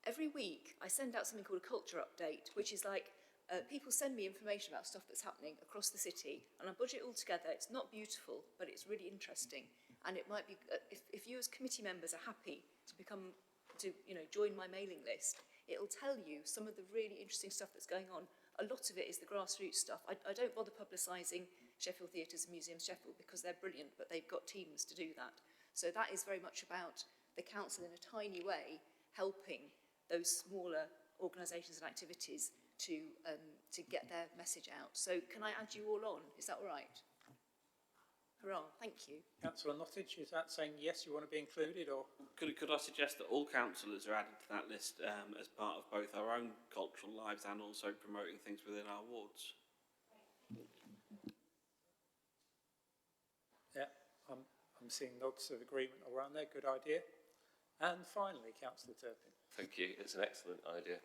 Every week I send out something called a culture update, which is like people send me information about stuff that's happening across the city, and I budget it all together. It's not beautiful, but it's really interesting. And it might be, if you as committee members are happy to join my mailing list, it'll tell you some of the really interesting stuff that's going on. A lot of it is the grassroots stuff. I don't bother publicising Sheffield Theatres and Museums Sheffield because they're brilliant, but they've got teams to do that. So that is very much about the council in a tiny way helping those smaller organisations and activities to get their message out. So can I add you all on? Is that all right? Hurrah, thank you.
Councillor Nottage, is that saying yes, you want to be included, or?
Could I suggest that all councillors are added to that list as part of both our own cultural lives and also promoting things within our wards?
I'm seeing nods of agreement around there. Good idea. And finally, Councillor Turpin.
Thank you. It's an excellent idea.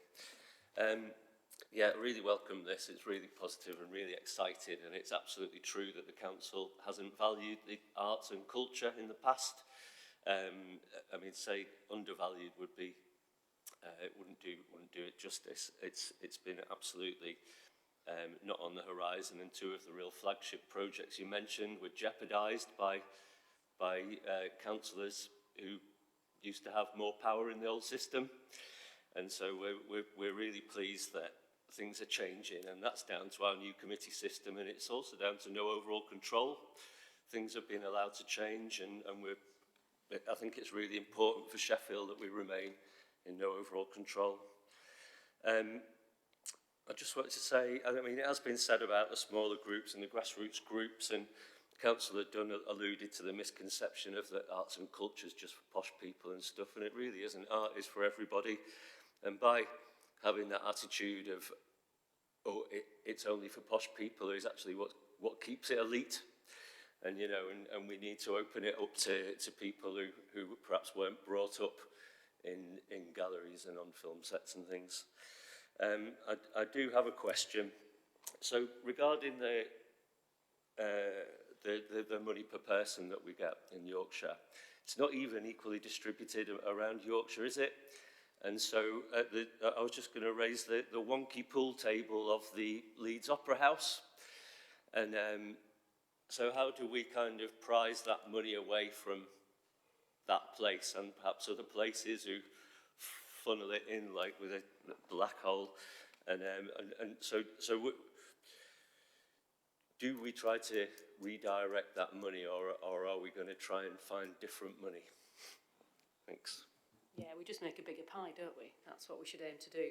Yeah, really welcome this. It's really positive and really exciting, and it's absolutely true that the council hasn't valued the arts and culture in the past. I mean, say undervalued would be it wouldn't do it justice. It's been absolutely not on the horizon, and two of the real flagship projects you mentioned were jeopardised by councillors who used to have more power in the old system. And so we're really pleased that things are changing, and that's down to our new committee system, and it's also down to no overall control. Things have been allowed to change, and I think it's really important for Sheffield that we remain in no overall control. I just wanted to say, I mean, it has been said about the smaller groups and the grassroots groups, and Councillor Dunn alluded to the misconception of that arts and culture is just for posh people and stuff, and it really isn't. Art is for everybody, and by having that attitude of, oh, it's only for posh people, is actually what keeps it elite. And, you know, and we need to open it up to people who perhaps weren't brought up in galleries and on film sets and things. I do have a question. So regarding the money per person that we get in Yorkshire, it's not even equally distributed around Yorkshire, is it? And so I was just going to raise the wonky pool table of the Leeds Opera House. And so how do we kind of prize that money away from that place and perhaps other places who funnel it in like with a black hole? And so do we try to redirect that money, or are we going to try and find different money? Thanks.
Yeah, we just make a bigger pie, don't we? That's what we should aim to do.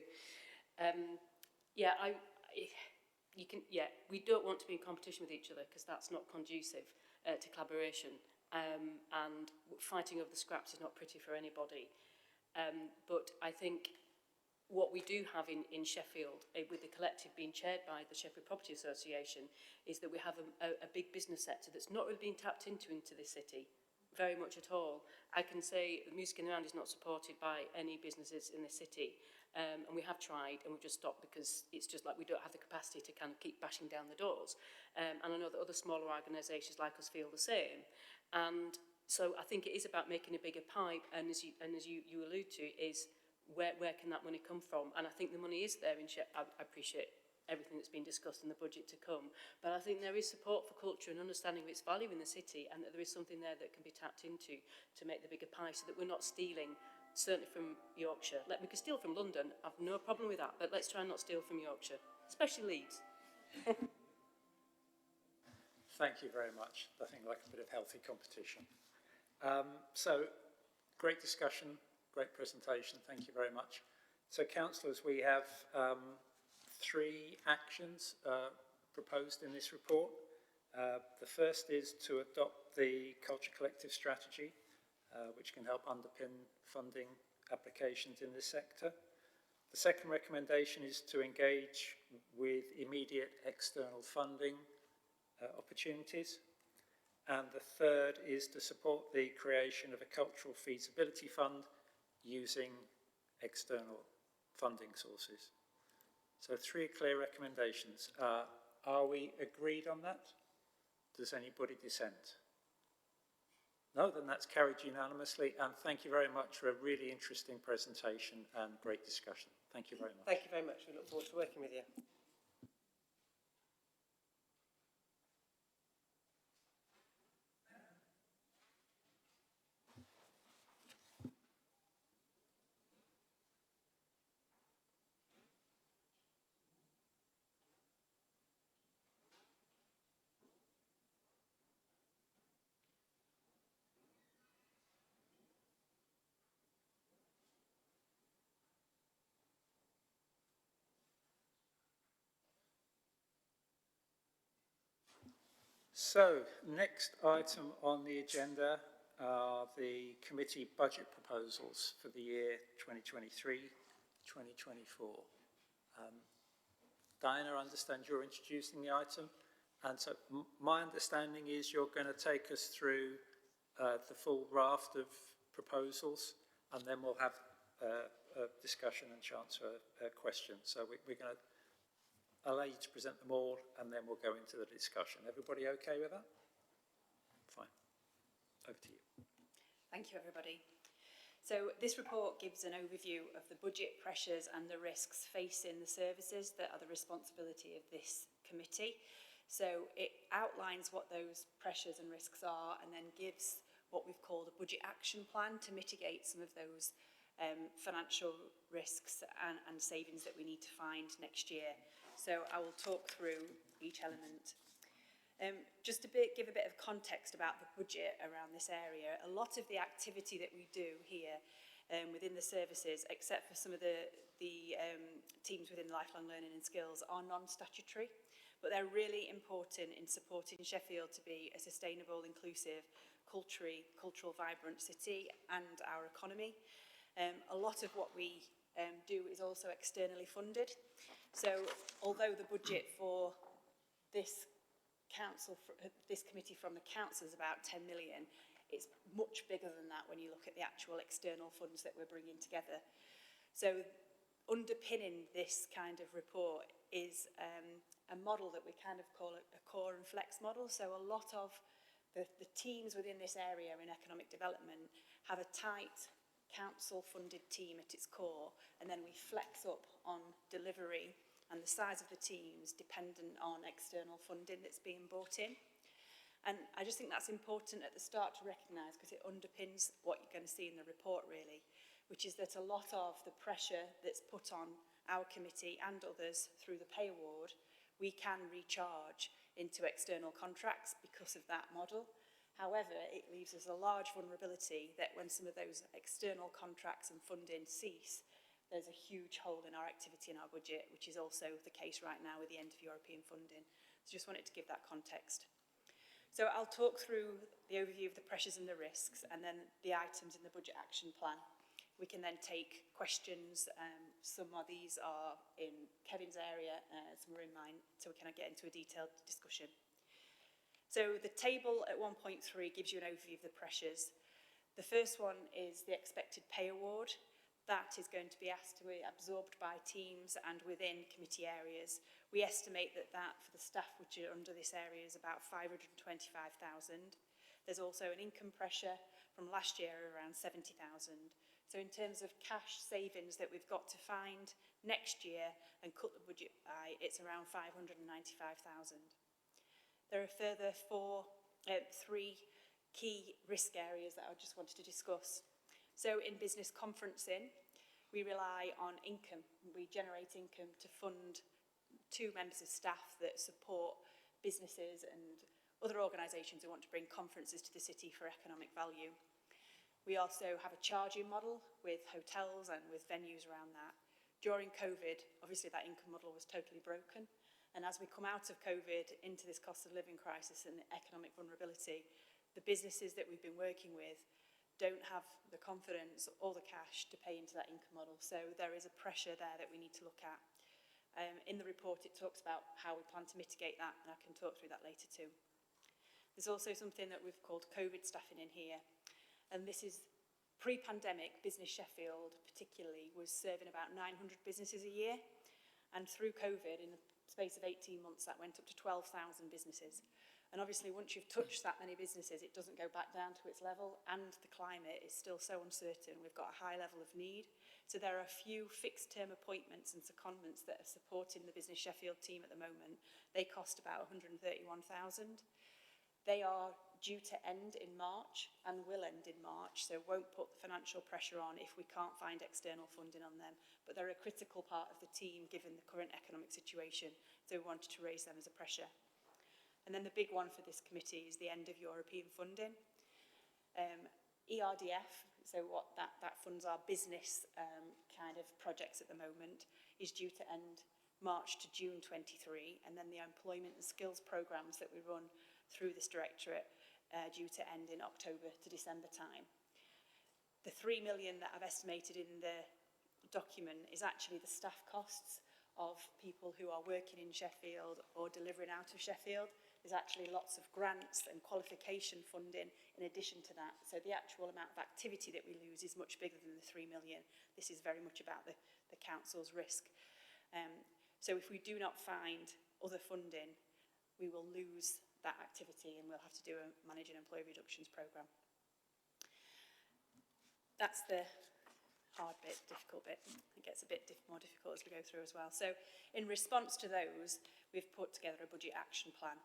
We don't want to be in competition with each other because that's not conducive to collaboration. And fighting over the scraps is not pretty for anybody. But I think what we do have in Sheffield, with the collective being chaired by the Sheffield Property Association, is that we have a big business sector that's not really being tapped into this city, very much at all. I can say the Music in the Round is not supported by any businesses in the city, and we have tried and we've just stopped because it's just like we don't have the capacity to kind of keep bashing down the doors. And I know that other smaller organisations like us feel the same. And so I think it is about making a bigger pie, and as you allude to, is where can that money come from? And I think the money is there in I appreciate everything that's been discussed in the budget to come, but I think there is support for culture and understanding of its value in the city, and that there is something there that can be tapped into to make the bigger pie, so that we're not stealing, certainly from Yorkshire. We could steal from London, I've no problem with that, but let's try and not steal from Yorkshire, especially Leeds.
Thank you very much. Nothing like a bit of healthy competition. So, great discussion, great presentation. Thank you very much. So, councillors, we have 3 actions proposed in this report. The first is to adopt the Culture Collective strategy, which can help underpin funding applications in this sector. The second recommendation is to engage with immediate external funding opportunities. And the third is to support the creation of a cultural feasibility fund using external funding sources. So 3 clear recommendations. Are we agreed on that? Does anybody dissent? No, then that's carried unanimously, and thank you very much for a really interesting presentation and great discussion. Thank you very much.
Thank you very much. We look forward to working with you.
So, next item on the agenda are the committee budget proposals for the year 2023-2024. Diana, I understand you're introducing the item, and so my understanding is you're going to take us through the full raft of proposals, and then we'll have a discussion and chance for questions. So we're going to allow you to present them all, and then we'll go into the discussion. Everybody okay with that? Fine. Over to you.
Thank you, everybody. So this report gives an overview of the budget pressures and the risks facing the services that are the responsibility of this committee. So it outlines what those pressures and risks are, and then gives what we've called a budget action plan to mitigate some of those financial risks and savings that we need to find next year. So I will talk through each element. Just to give a bit of context about the budget around this area, a lot of the activity that we do here within the services, except for some of the teams within lifelong learning and skills, are non-statutory, but they're really important in supporting Sheffield to be a sustainable, inclusive, cultural, vibrant city and our economy. A lot of what we do is also externally funded. So although the budget for this committee from the council is about 10 million, it's much bigger than that when you look at the actual external funds that we're bringing together. So underpinning this kind of report is a model that we kind of call a core and flex model. So a lot of the teams within this area in economic development have a tight council funded team at its core, and then we flex up on delivery and the size of the teams dependent on external funding that's being brought in. And I just think that's important at the start to recognise, because it underpins what you're going to see in the report really, which is that a lot of the pressure that's put on our committee and others through the pay award, we can recharge into external contracts because of that model. However, it leaves us a large vulnerability that when some of those external contracts and funding cease, there's a huge hole in our activity in our budget, which is also the case right now with the end of European funding. So just wanted to give that context. So I'll talk through the overview of the pressures and the risks, and then the items in the budget action plan. We can then take questions. Some of these are in Kevin's area, some are in mine, so we can get into a detailed discussion. So the table at 1.3 gives you an overview of the pressures. The first one is the expected pay award. That is going to be asked to be absorbed by teams and within committee areas. We estimate that for the staff which are under this area is about 525,000. There's also an income pressure from last year around 70,000. So in terms of cash savings that we've got to find next year and cut the budget by, it's around 595,000. There are further three key risk areas that I just wanted to discuss. So in business conferencing, we rely on income. We generate income to fund 2 members of staff that support businesses and other organisations who want to bring conferences to the city for economic value. We also have a charging model with hotels and with venues around that. During COVID, obviously that income model was totally broken. And as we come out of COVID into this cost of living crisis and economic vulnerability, the businesses that we've been working with don't have the confidence or the cash to pay into that income model. So there is a pressure there that we need to look at. In the report, it talks about how we plan to mitigate that, and I can talk through that later too. There's also something that we've called COVID staffing in here. And this is pre-pandemic. Business Sheffield particularly was serving about 900 businesses a year. And through COVID, in the space of 18 months, that went up to 12,000 businesses. And obviously, once you've touched that many businesses, it doesn't go back down to its level, and the climate is still so uncertain. We've got a high level of need. So there are a few fixed-term appointments and secondments that are supporting the Business Sheffield team at the moment. They cost about 131,000. They are due to end in March and will end in March, so won't put the financial pressure on if we can't find external funding on them. But they're a critical part of the team given the current economic situation, so we wanted to raise them as a pressure. And then the big one for this committee is the end of European funding. ERDF, so what that funds our business kind of projects at the moment, is due to end March to June 23, and then the employment and skills programmes that we run through this directorate due to end in October to December time. The 3 million that I've estimated in the document is actually the staff costs of people who are working in Sheffield or delivering out of Sheffield. there's actually lots of grants and qualification funding in addition to that. So the actual amount of activity that we lose is much bigger than the 3 million. This is very much about the council's risk. So if we do not find other funding, we will lose that activity and we'll have to do a manage and employee reductions programme. That's the hard bit, difficult bit. It gets a bit more difficult as we go through as well. So in response to those, we've put together a budget action plan.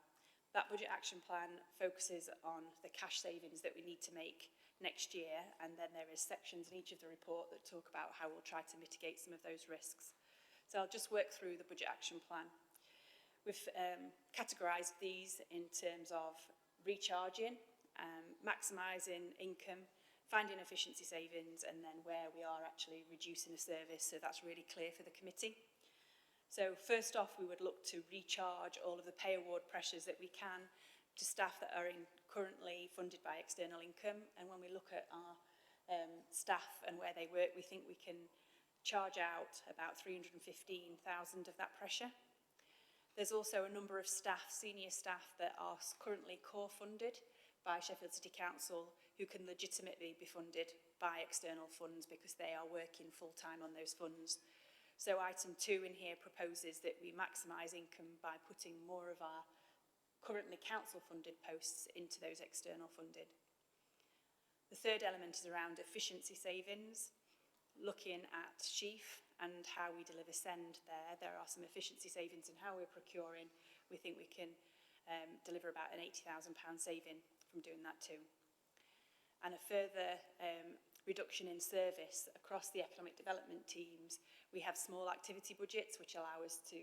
That budget action plan focuses on the cash savings that we need to make next year, and then there is sections in each of the report that talk about how we'll try to mitigate some of those risks. So I'll just work through the budget action plan. We've categorised these in terms of recharging, maximising income, finding efficiency savings, and then where we are actually reducing the service, so that's really clear for the committee. So first off, we would look to recharge all of the pay award pressures that we can to staff that are currently funded by external income, and when we look at our staff and where they work, we think we can charge out about 315,000 of that pressure. There's also a number of staff, senior staff, that are currently core funded by Sheffield City Council who can legitimately be funded by external funds because they are working full-time on those funds. So item 2 in here proposes that we maximise income by putting more of our currently council-funded posts into those external funded. The third element is around efficiency savings, looking at Sheaf and how we deliver send there. There are some efficiency savings in how we're procuring. We think we can deliver about an £80,000 saving from doing that too. And a further reduction in service across the economic development teams. We have small activity budgets which allow us to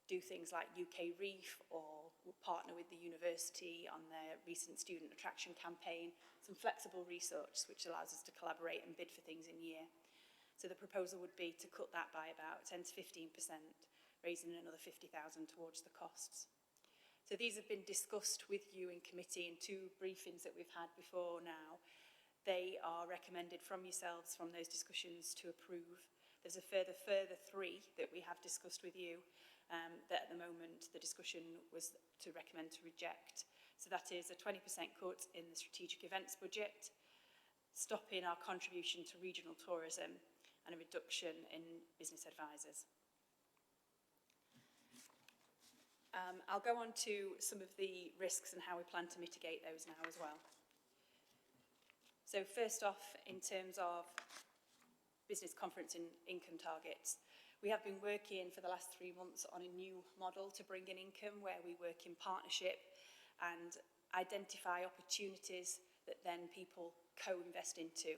do things like UK Reef or partner with the university on their recent student attraction campaign, some flexible research which allows us to collaborate and bid for things in year. So the proposal would be to cut that by about 10 to 15%, raising another 50,000 towards the costs. So these have been discussed with you in committee in 2 briefings that we've had before now. They are recommended from yourselves from those discussions to approve. There's a further 3 that we have discussed with you that at the moment the discussion was to recommend to reject. So that is a 20% cut in the strategic events budget, stopping our contribution to regional tourism, and a reduction in business advisors. I'll go on to some of the risks and how we plan to mitigate those now as well. So first off, in terms of business conference and income targets, we have been working for the last 3 months on a new model to bring in income where we work in partnership and identify opportunities that then people co-invest into.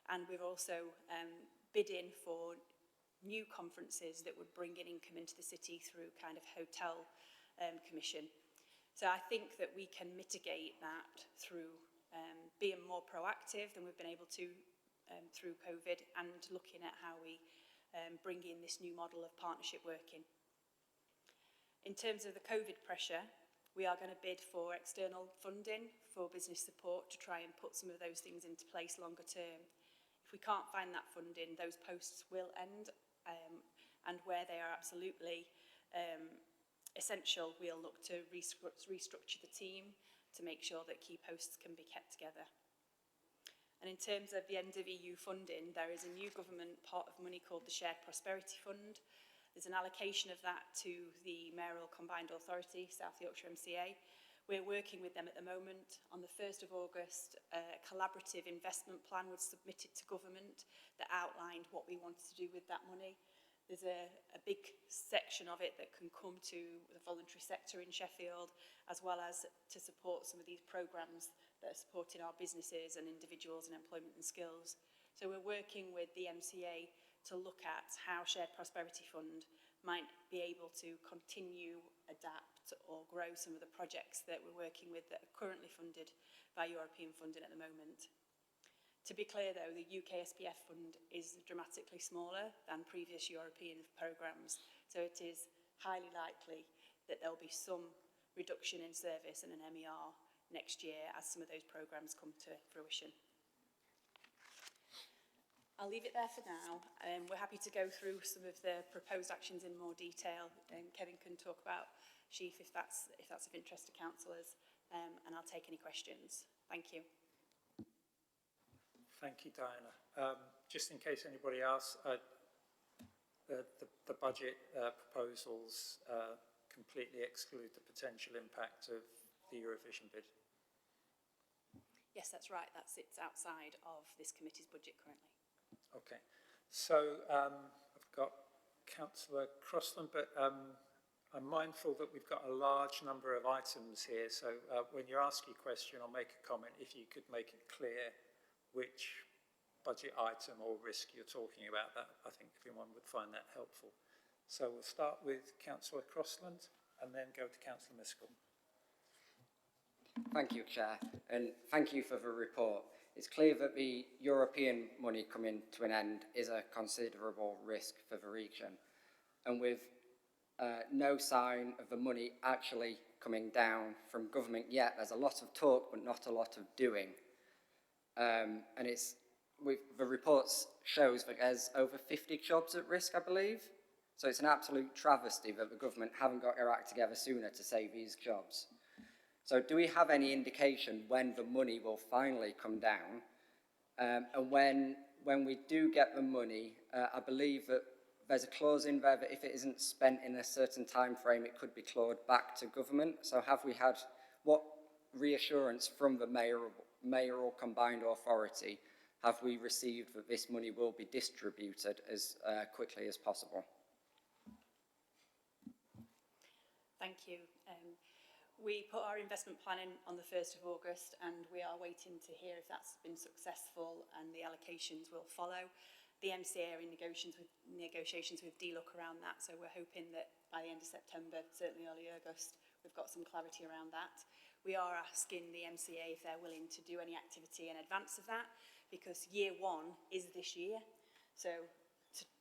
And we're also bidding for new conferences that would bring in income into the city through kind of hotel commission. So I think that we can mitigate that through being more proactive than we've been able to through COVID, and looking at how we bring in this new model of partnership working. In terms of the COVID pressure, we are going to bid for external funding for business support to try and put some of those things into place longer term. If we can't find that funding, those posts will end, and where they are absolutely essential, we'll look to restructure the team to make sure that key posts can be kept together. And in terms of the end of EU funding, there is a new government pot of money called the Shared Prosperity Fund. There's an allocation of that to the Mayoral Combined Authority, South Yorkshire MCA. We're working with them at the moment. On the 1st of August, a collaborative investment plan was submitted to government that outlined what we wanted to do with that money. There's a big section of it that can come to the voluntary sector in Sheffield, as well as to support some of these programmes that are supporting our businesses and individuals in employment and skills. So we're working with the MCA to look at how Shared Prosperity Fund might be able to continue, adapt or grow some of the projects that we're working with that are currently funded by European funding at the moment. To be clear though, the UK SPF fund is dramatically smaller than previous European programmes, so it is highly likely that there'll be some reduction in service and an MER next year as some of those programmes come to fruition. I'll leave it there for now. We're happy to go through some of the proposed actions in more detail, and Kevin can talk about sheaf if that's of interest to councillors, and I'll take any questions. Thank you.
Thank you, Diana. Just in case anybody else, the budget proposals completely exclude the potential impact of the Eurovision bid.
Yes, that's right. That sits outside of this committee's budget currently.
Okay. So I've got Councillor Crossland, but I'm mindful that we've got a large number of items here. So when you ask your question or make a comment, if you could make it clear which budget item or risk you're talking about, that I think everyone would find that helpful. So we'll start with Councillor Crossland and then go to Councillor Miskell.
Thank you, Chair, and thank you for the report. It's clear that the European money coming to an end is a considerable risk for the region, and with no sign of the money actually coming down from government yet, there's a lot of talk but not a lot of doing. And the reports shows that there's over 50 jobs at risk, I believe. So it's an absolute travesty that the government haven't got their act together sooner to save these jobs. So do we have any indication when the money will finally come down? And when we do get the money, I believe that there's a clause in there that if it isn't spent in a certain time frame, it could be clawed back to government. So have we had what reassurance from the mayoral combined authority have we received that this money will be distributed as quickly as possible?
Thank you. We put our investment plan in on the 1st of August and we are waiting to hear if that's been successful and the allocations will follow. The MCA are in negotiations with DLUC around that, so we're hoping that by the end of September, certainly early August, we've got some clarity around that. We are asking the MCA if they're willing to do any activity in advance of that, because year one is this year, so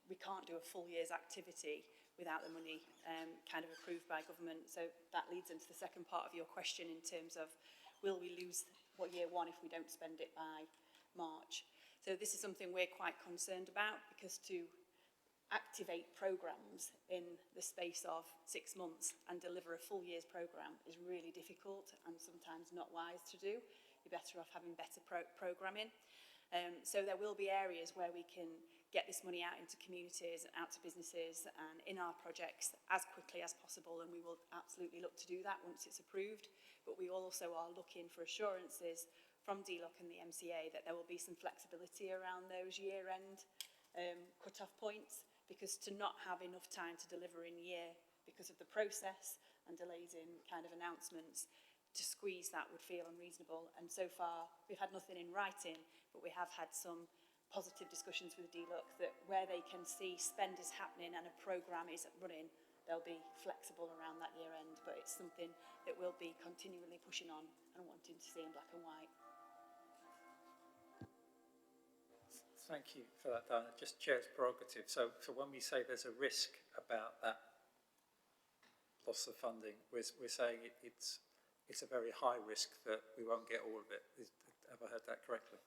we can't do a full year's activity without the money kind of approved by government. So that leads into the second part of your question in terms of will we lose year one if we don't spend it by March? So this is something we're quite concerned about, because to activate programmes in the space of 6 months and deliver a full year's programme is really difficult and sometimes not wise to do. You're better off having better programming. So there will be areas where we can get this money out into communities, out to businesses and in our projects as quickly as possible, and we will absolutely look to do that once it's approved. But we also are looking for assurances from DLUC and the MCA that there will be some flexibility around those year-end cut-off points, because to not have enough time to deliver in year because of the process and delays in kind of announcements, to squeeze that would feel unreasonable. And so far we've had nothing in writing, but we have had some positive discussions with DLUC that where they can see spend is happening and a programme is running, they'll be flexible around that year end. But it's something that we'll be continually pushing on and wanting to see in black and white.
Thank you for that, Diana. Just Chair's prerogative. So when we say there's a risk about that loss of funding, we're saying it's a very high risk that we won't get all of it. Have I heard that correctly?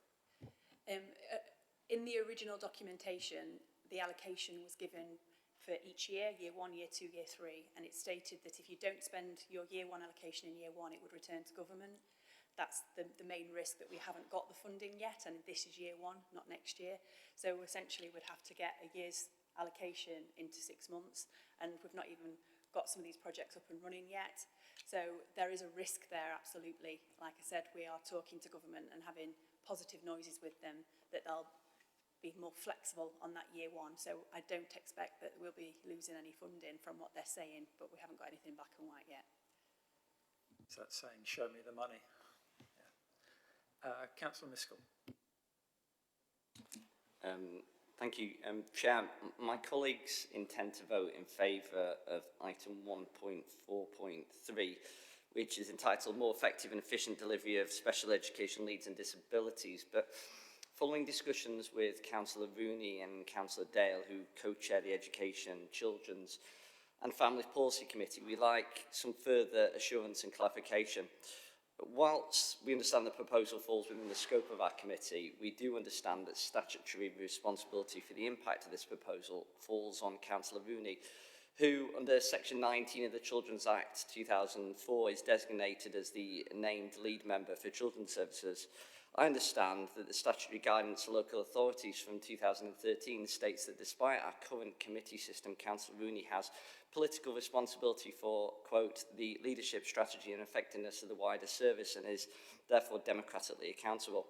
In the original documentation, the allocation was given for each year, year one, year two, year three, and it stated that if you don't spend your year one allocation in year one, it would return to government. That's the main risk, that we haven't got the funding yet, and this is year one, not next year. So essentially we'd have to get a year's allocation into 6 months, and we've not even got some of these projects up and running yet. So there is a risk there, absolutely. Like I said, we are talking to government and having positive noises with them that they'll be more flexible on that year one. So I don't expect that we'll be losing any funding from what they're saying, but we haven't got anything black and white yet.
So that's saying, show me the money. Yeah. Councillor Miskell.
Thank you. Chair, my colleagues intend to vote in favour of item 1.4.3, which is entitled More Effective and Efficient Delivery of Special Education Needs and Disabilities. But following discussions with Councillor Rooney and Councillor Dale, who co-chair the Education, Children's and Families Policy Committee, we like some further assurance and clarification. But whilst we understand the proposal falls within the scope of our committee, we do understand that statutory responsibility for the impact of this proposal falls on Councillor Rooney, who under Section 19 of the Children's Act 2004 is designated as the named lead member for children's services. I understand that the statutory guidance to local authorities from 2013 states that despite our current committee system, Councillor Rooney has political responsibility for, quote, the leadership, strategy and effectiveness of the wider service and is therefore democratically accountable.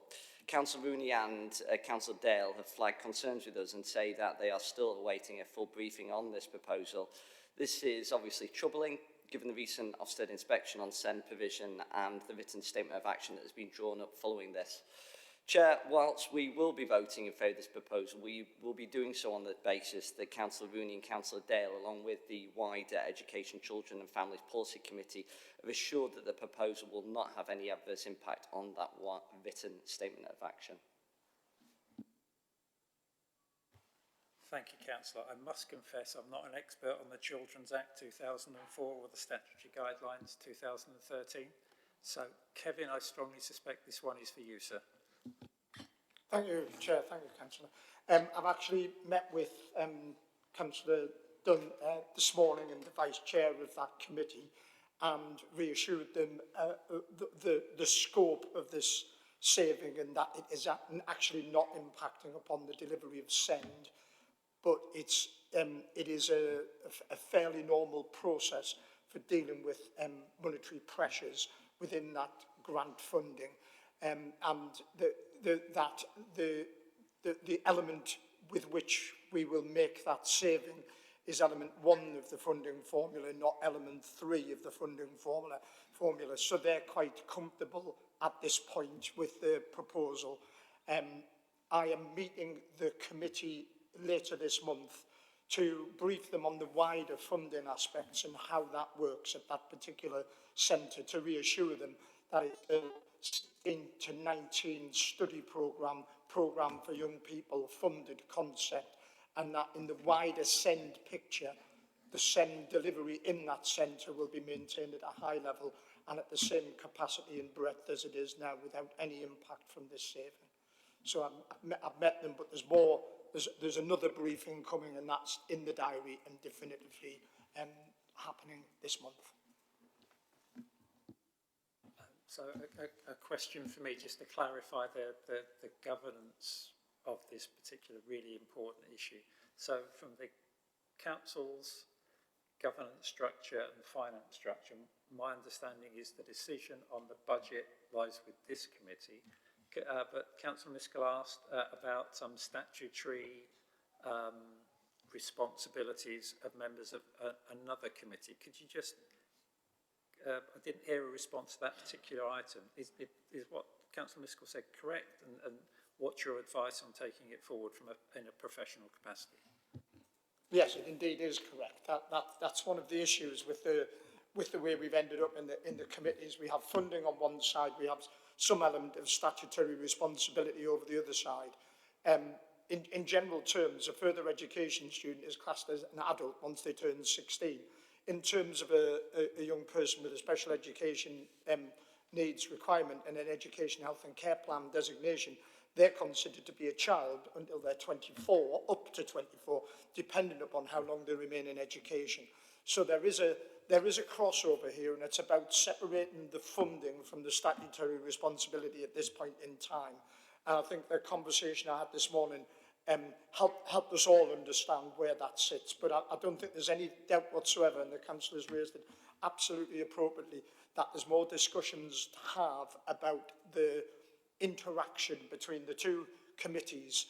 Councillor Rooney and Councillor Dale have flagged concerns with us and say that they are still awaiting a full briefing on this proposal. This is obviously troubling, given the recent Ofsted inspection on SEND provision and the written statement of action that has been drawn up following this. Chair, whilst we will be voting in favour of this proposal, we will be doing so on the basis that Councillor Rooney and Councillor Dale, along with the wider Education, Children and Families Policy Committee, have assured that the proposal will not have any adverse impact on that written statement of action.
Thank you, Councillor. I must confess I'm not an expert on the Children's Act 2004 or the Statutory Guidelines 2013. So, Kevin, I strongly suspect this one is for you, sir.
Thank you, Chair. Thank you, Councillor. I've actually met with Councillor Dunn this morning and the Vice Chair of that committee and reassured them the scope of this saving and that it is actually not impacting upon the delivery of SEND, but it is a fairly normal process for dealing with monetary pressures within that grant funding. And the element with which we will make that saving is element 1 of the funding formula, not element 3 of the funding formula. So they're quite comfortable at this point with the proposal. I am meeting the committee later this month to brief them on the wider funding aspects and how that works at that particular centre, to reassure them that it's a 16 to 19 study programme for young people funded concept, and that in the wider SEND picture, the SEND delivery in that centre will be maintained at a high level and at the same capacity and breadth as it is now without any impact from this saving. So I've met them, but there's more. There's another briefing coming, and that's in the diary and definitively happening this month.
So a question for me, just to clarify the governance of this particular really important issue. So from the council's governance structure and finance structure, my understanding is the decision on the budget lies with this committee. But Councillor Miskell asked about some statutory responsibilities of members of another committee. Could you just, I didn't hear a response to that particular item. Is what Councillor Miskell said correct? And what's your advice on taking it forward from in a professional capacity?
Yes, it indeed is correct. That's one of the issues with the way we've ended up in the committees. We have funding on one side, we have some element of statutory responsibility over the other side. In general terms, a further education student is classed as an adult once they turn 16. In terms of a young person with a special education needs requirement and an education, health and care plan designation, they're considered to be a child until they're 24, up to 24, depending upon how long they remain in education. So there is a crossover here, and it's about separating the funding from the statutory responsibility at this point in time. And I think the conversation I had this morning helped us all understand where that sits. But I don't think there's any doubt whatsoever, and the council has raised it absolutely appropriately, that there's more discussions to have about the interaction between the two committees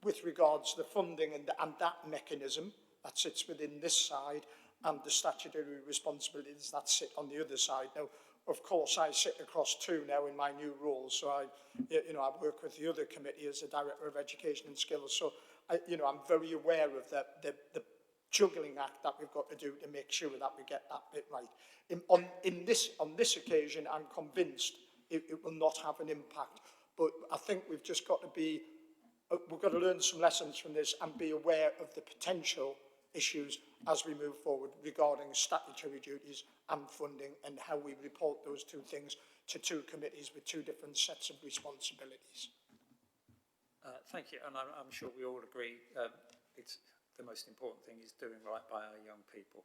with regards to the funding and that mechanism that sits within this side and the statutory responsibilities that sit on the other side. Now, of course, I sit across two now in my new role, so I work with the other committee as the Director of Education and Skills, so I'm very aware of the juggling act that we've got to do to make sure that we get that bit right. On this occasion, I'm convinced it will not have an impact, but I think we've just got to learn some lessons from this and be aware of the potential issues as we move forward regarding statutory duties and funding and how we report those two things to two committees with two different sets of responsibilities.
Thank you, and I'm sure we all agree it's the most important thing is doing right by our young people.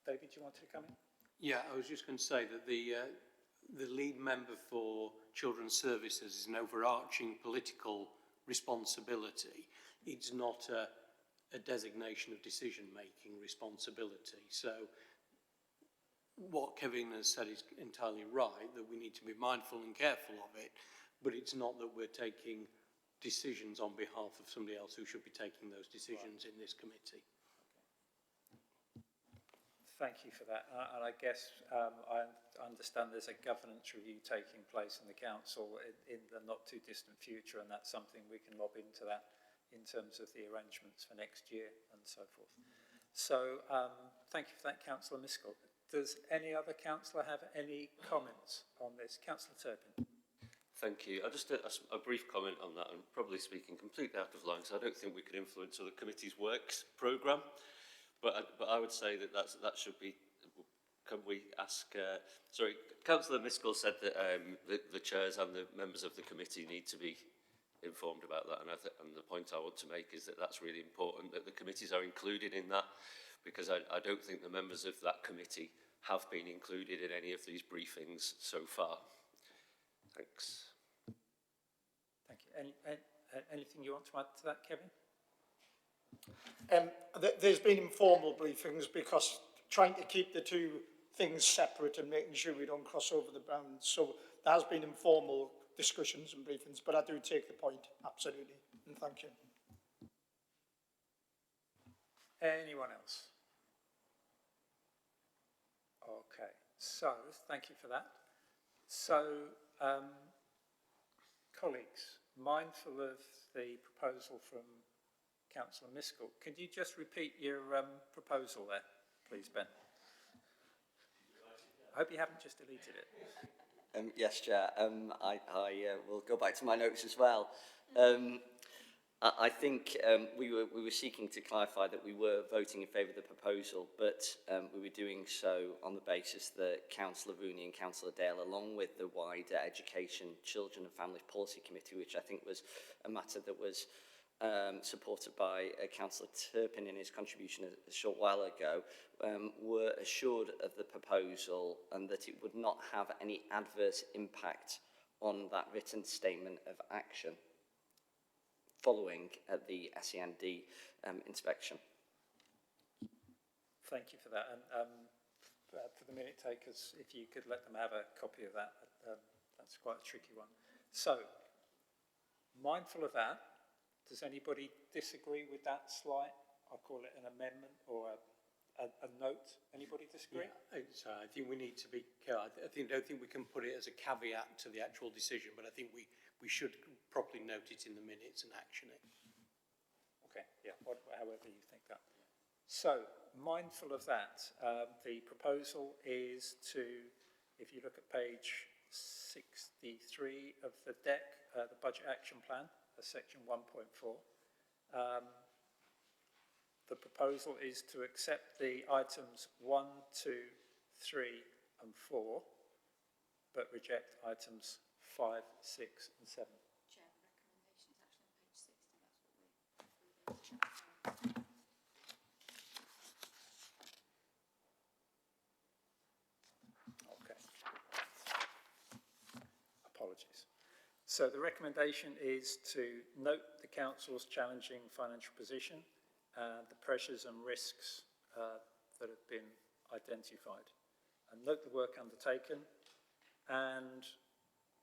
David, do you want to come in?
Yeah, I was just going to say that the lead member for Children's Services is an overarching political responsibility. It's not a designation of decision-making responsibility. So what Kevin has said is entirely right, that we need to be mindful and careful of it, but it's not that we're taking decisions on behalf of somebody else who should be taking those decisions in this committee.
Thank you for that. And I guess I understand there's a governance review taking place in the council in the not too distant future, and that's something we can lob into that in terms of the arrangements for next year and so forth. So thank you for that, Councillor Miskell. Does any other councillor have any comments on this? Councillor Turpin.
Thank you. Just a brief comment on that, and probably speaking completely out of line, because I don't think we could influence other committees' works programme. But I would say that that should be. Can we ask? Sorry, Councillor Miskell said that the chairs and the members of the committee need to be informed about that, and the point I want to make is that that's really important that the committees are included in that, because I don't think the members of that committee have been included in any of these briefings so far. Thanks.
Thank you. Anything you want to add to that, Kevin?
There's been informal briefings because trying to keep the two things separate and making sure we don't cross over the bounds. So there has been informal discussions and briefings, but I do take the point, absolutely, and thank you.
Anyone else? Okay, so thank you for that. So, colleagues, mindful of the proposal from Councillor Miskell, could you just repeat your proposal there, please, Ben? I hope you haven't just deleted it.
Yes, Chair. I will go back to my notes as well. I think we were seeking to clarify that we were voting in favour of the proposal, but we were doing so on the basis that Councillor Rooney and Councillor Dale, along with the wider Education, Children and Families Policy Committee, which I think was a matter that was supported by Councillor Turpin in his contribution a short while ago, were assured of the proposal and that it would not have any adverse impact on that written statement of action following the SEND inspection.
Thank you for that. And for the minute takers, if you could let them have a copy of that, that's quite a tricky one. So, mindful of that, does anybody disagree with that slight, I'll call it an amendment or a note? Anybody disagree?
Yeah, I think we need to be. I don't think we can put it as a caveat to the actual decision, but I think we should properly note it in the minutes and action it.
Okay, yeah, however you think that. So, mindful of that, the proposal is to, if you look at page 63 of the deck, the Budget Action Plan, section 1.4, the proposal is to accept the items 1, 2, 3 and 4, but reject items 5, 6 and 7.
Chair, the recommendations actually on page 60, that's what we're.
Okay. Apologies. So the recommendation is to note the Council's challenging financial position and the pressures and risks that have been identified, and note the work undertaken, and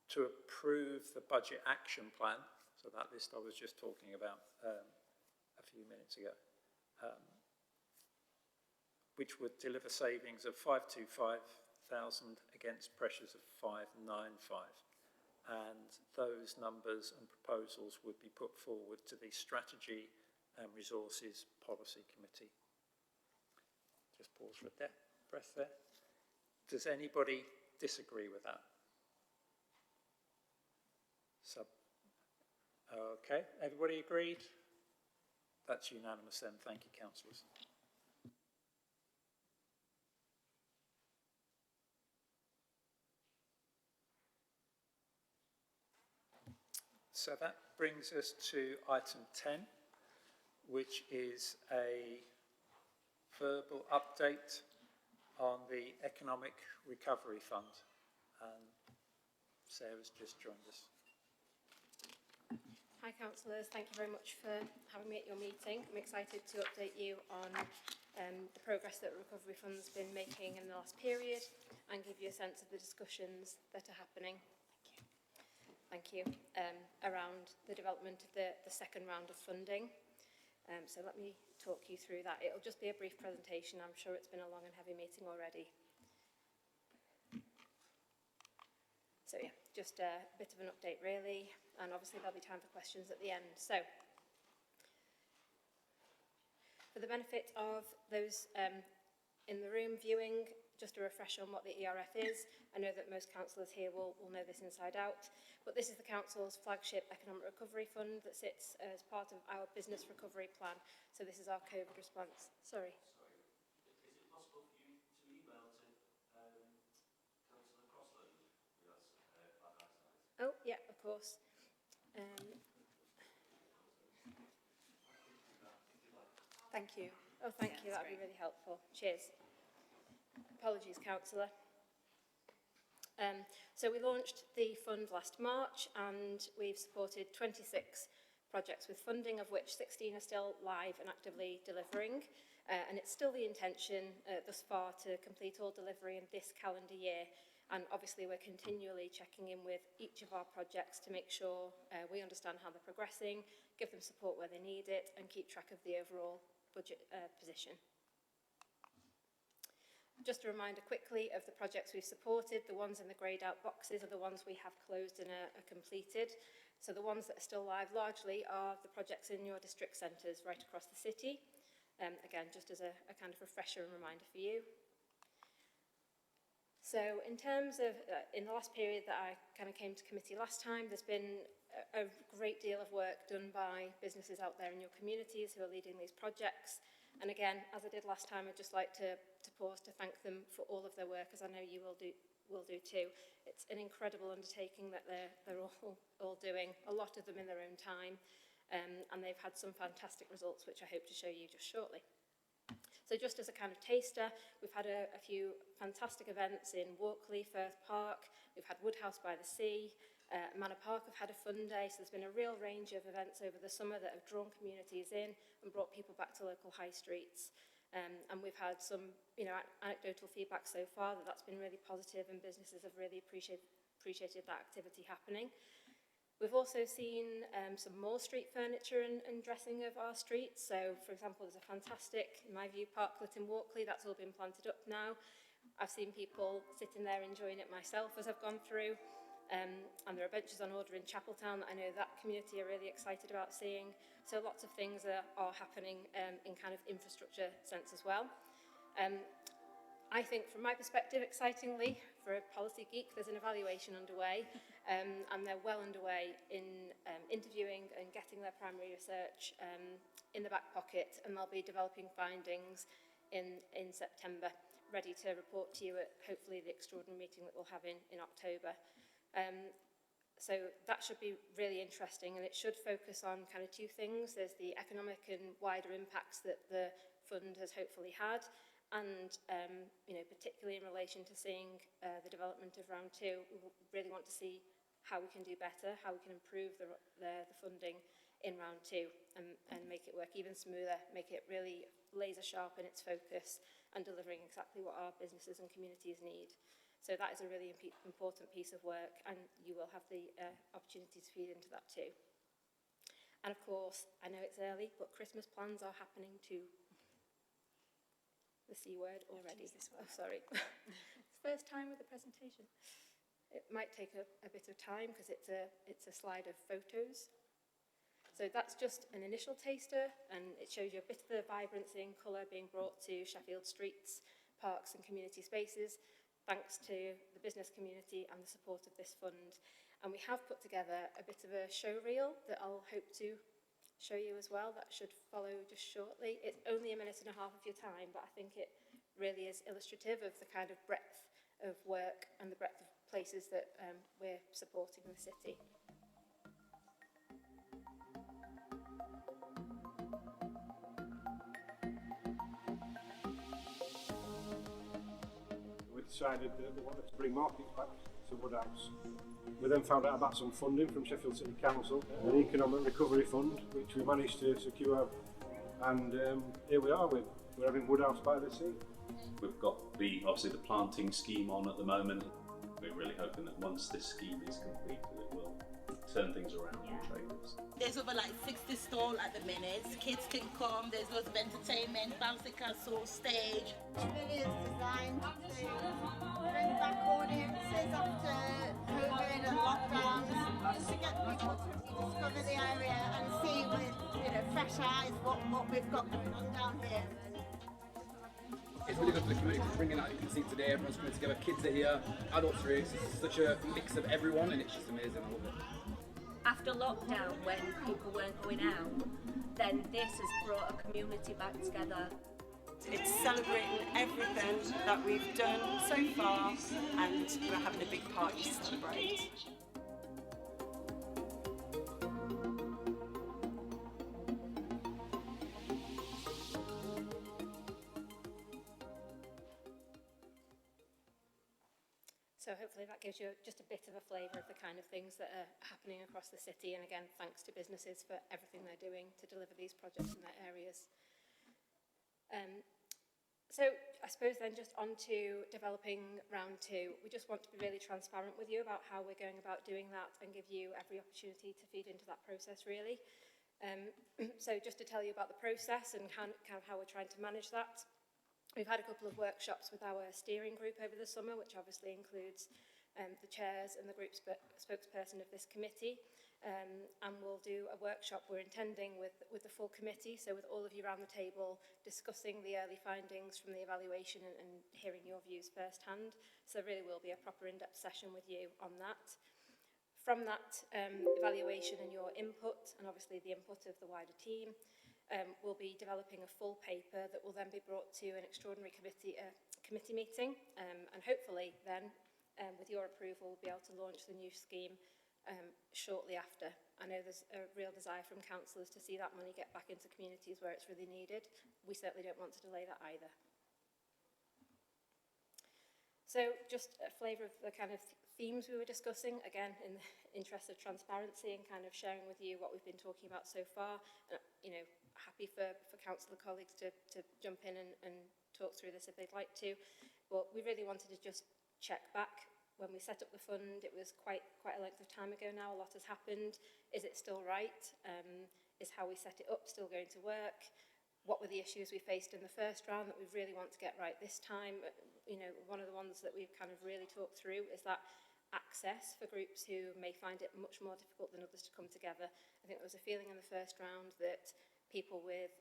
to approve the Budget Action Plan, so that list I was just talking about a few minutes ago, which would deliver savings of 525,000 against pressures of 595. And those numbers and proposals would be put forward to the Strategy and Resources Policy Committee. Just pause for a breath there. Does anybody disagree with that? Okay, everybody agreed? That's unanimous then. Thank you, councillors. So that brings us to item 10, which is a verbal update on the Economic Recovery Fund. And Sarah's just joined us.
Hi councillors, thank you very much for having me at your meeting. I'm excited to update you on the progress that the Recovery Fund's been making in the last period and give you a sense of the discussions that are happening. Thank you. Around the development of the second round of funding. So let me talk you through that. It'll just be a brief presentation. I'm sure it's been a long and heavy meeting already. So yeah, just a bit of an update really, and obviously there'll be time for questions at the end. So, for the benefit of those in the room viewing, just a refresher on what the ERF is. I know that most councillors here will know this inside out, but this is the council's flagship economic recovery fund that sits as part of our business recovery plan. So this is our COVID response. Sorry.
Is it possible for you to email to Councillor Crossland, who has bad eyesight?
Oh, yeah, of course.
Thank you.
Oh, thank you. That would be really helpful. Cheers. Apologies, councillor. So we launched the fund last March and we've supported 26 projects with funding, of which 16 are still live and actively delivering. And it's still the intention thus far to complete all delivery in this calendar year. And obviously we're continually checking in with each of our projects to make sure we understand how they're progressing, give them support where they need it, and keep track of the overall budget position. Just a reminder quickly of the projects we've supported. The ones in the greyed out boxes are the ones we have closed and are completed. So the ones that are still live largely are the projects in your district centres right across the city. Again, just as a kind of refresher and reminder for you. So in terms of, in the last period that I kind of came to committee last time, there's been a great deal of work done by businesses out there in your communities who are leading these projects. And again, as I did last time, I'd just like to pause to thank them for all of their work, as I know you will do too. It's an incredible undertaking that they're all doing, a lot of them in their own time, and they've had some fantastic results, which I hope to show you just shortly. So just as a kind of taster, we've had a few fantastic events in Walkley, Firth Park, we've had Woodhouse by the Sea, Manor Park have had a fun day, so there's been a real range of events over the summer that have drawn communities in and brought people back to local high streets. And we've had some, anecdotal feedback so far that's been really positive, and businesses have really appreciated that activity happening. We've also seen some more street furniture and dressing of our streets. So, for example, there's a fantastic, in my view, parklet in Walkley. That's all been planted up now. I've seen people sitting there enjoying it myself as I've gone through. And there are benches on order in Chapeltown that I know that community are really excited about seeing. So lots of things are happening in kind of infrastructure sense as well. I think from my perspective, excitingly, for a policy geek, there's an evaluation underway, and they're well underway in interviewing and getting their primary research in the back pocket, and they'll be developing findings in September, ready to report to you at hopefully the extraordinary meeting that we'll have in October. So that should be really interesting, and it should focus on kind of two things. There's the economic and wider impacts that the fund has hopefully had, and particularly in relation to seeing the development of round two, we really want to see how we can do better, how we can improve the funding in round two and make it work even smoother, make it really laser sharp in its focus and delivering exactly what our businesses and communities need. So that is a really important piece of work, and you will have the opportunity to feed into that too. And of course, I know it's early, but Christmas plans are happening too. The C word already. Oh, sorry. It's first time with the presentation. It might take a bit of time because it's a slide of photos. So that's just an initial taster, and it shows you a bit of the vibrancy and colour being brought to Sheffield streets, parks and community spaces, thanks to the business community and the support of this fund. And we have put together a bit of a show reel that I'll hope to show you as well. That should follow just shortly. It's only a minute and a half of your time, but I think it really is illustrative of the kind of breadth of work and the breadth of places that we're supporting in the city.
decided that they wanted to bring markets back to Woodhouse. We then found out about some funding from Sheffield City Council, an economic recovery fund, which we managed to secure, and here we are, we're having Woodhouse by the sea.
We've got obviously the planting scheme on at the moment. We're really hoping that once this scheme is completed, it will turn things around for traders.
There's over like 60 stalls at the minute. Kids can come, there's loads of entertainment, bouncy castle, stage.
It really is designed to bring back audiences after COVID and lockdowns, just to get people to rediscover the area and see with fresh eyes what we've got going on down here.
It's really good for the community, bringing out, you can see today, everyone's coming together, kids are here, adults are here, it's such a mix of everyone and it's just amazing, I love it.
After lockdown, when people weren't going out, then this has brought a community back together.
It's celebrating everything that we've done so far and we're having a big party to celebrate.
So hopefully that gives you just a bit of a flavour of the kind of things that are happening across the city, and again, thanks to businesses for everything they're doing to deliver these projects in their areas. So I suppose then just on to developing round 2, we just want to be really transparent with you about how we're going about doing that and give you every opportunity to feed into that process really. So just to tell you about the process and kind of how we're trying to manage that. We've had a couple of workshops with our steering group over the summer, which obviously includes the chairs and the group spokesperson of this committee. And we'll do a workshop we're intending with the full committee, so with all of you around the table discussing the early findings from the evaluation and hearing your views firsthand. So there really will be a proper in-depth session with you on that. From that evaluation and your input, and obviously the input of the wider team, we'll be developing a full paper that will then be brought to an extraordinary committee meeting, and hopefully then, with your approval, we'll be able to launch the new scheme shortly after. I know there's a real desire from councillors to see that money get back into communities where it's really needed. We certainly don't want to delay that either. So just a flavour of the kind of themes we were discussing, again in the interest of transparency and kind of sharing with you what we've been talking about so far. Happy for councillor colleagues to jump in and talk through this if they'd like to, but we really wanted to just check back. When we set up the fund, it was quite a length of time ago now. A lot has happened. Is it still right? Is how we set it up still going to work? What were the issues we faced in the first round that we really want to get right this time? One of the ones that we've kind of really talked through is that access for groups who may find it much more difficult than others to come together. I think there was a feeling in the first round that people with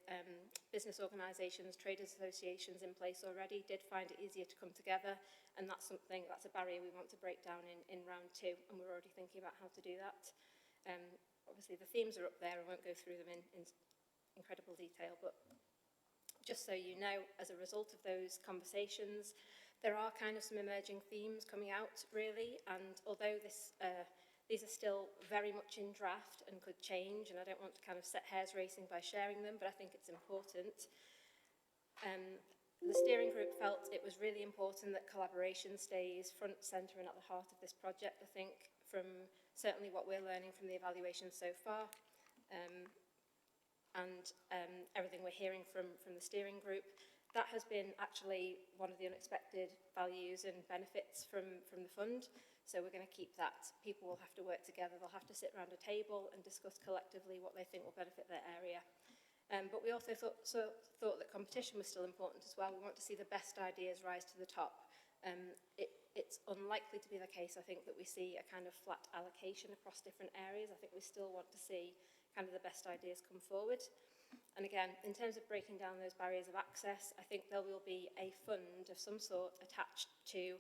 business organisations, traders associations in place already did find it easier to come together, and that's a barrier we want to break down in round 2, and we're already thinking about how to do that. Obviously the themes are up there, I won't go through them in incredible detail, but just so you know, as a result of those conversations, there are kind of some emerging themes coming out really, and although these are still very much in draft and could change, and I don't want to kind of set hairs racing by sharing them, but I think it's important. The steering group felt it was really important that collaboration stays front, centre and at the heart of this project. I think from certainly what we're learning from the evaluation so far, and everything we're hearing from the steering group, that has been actually one of the unexpected values and benefits from the fund. So we're going to keep that. People will have to work together, they'll have to sit around a table and discuss collectively what they think will benefit their area. But we also thought that competition was still important as well. We want to see the best ideas rise to the top. It's unlikely to be the case, I think, that we see a kind of flat allocation across different areas. I think we still want to see kind of the best ideas come forward. And again, in terms of breaking down those barriers of access, I think there will be a fund of some sort attached to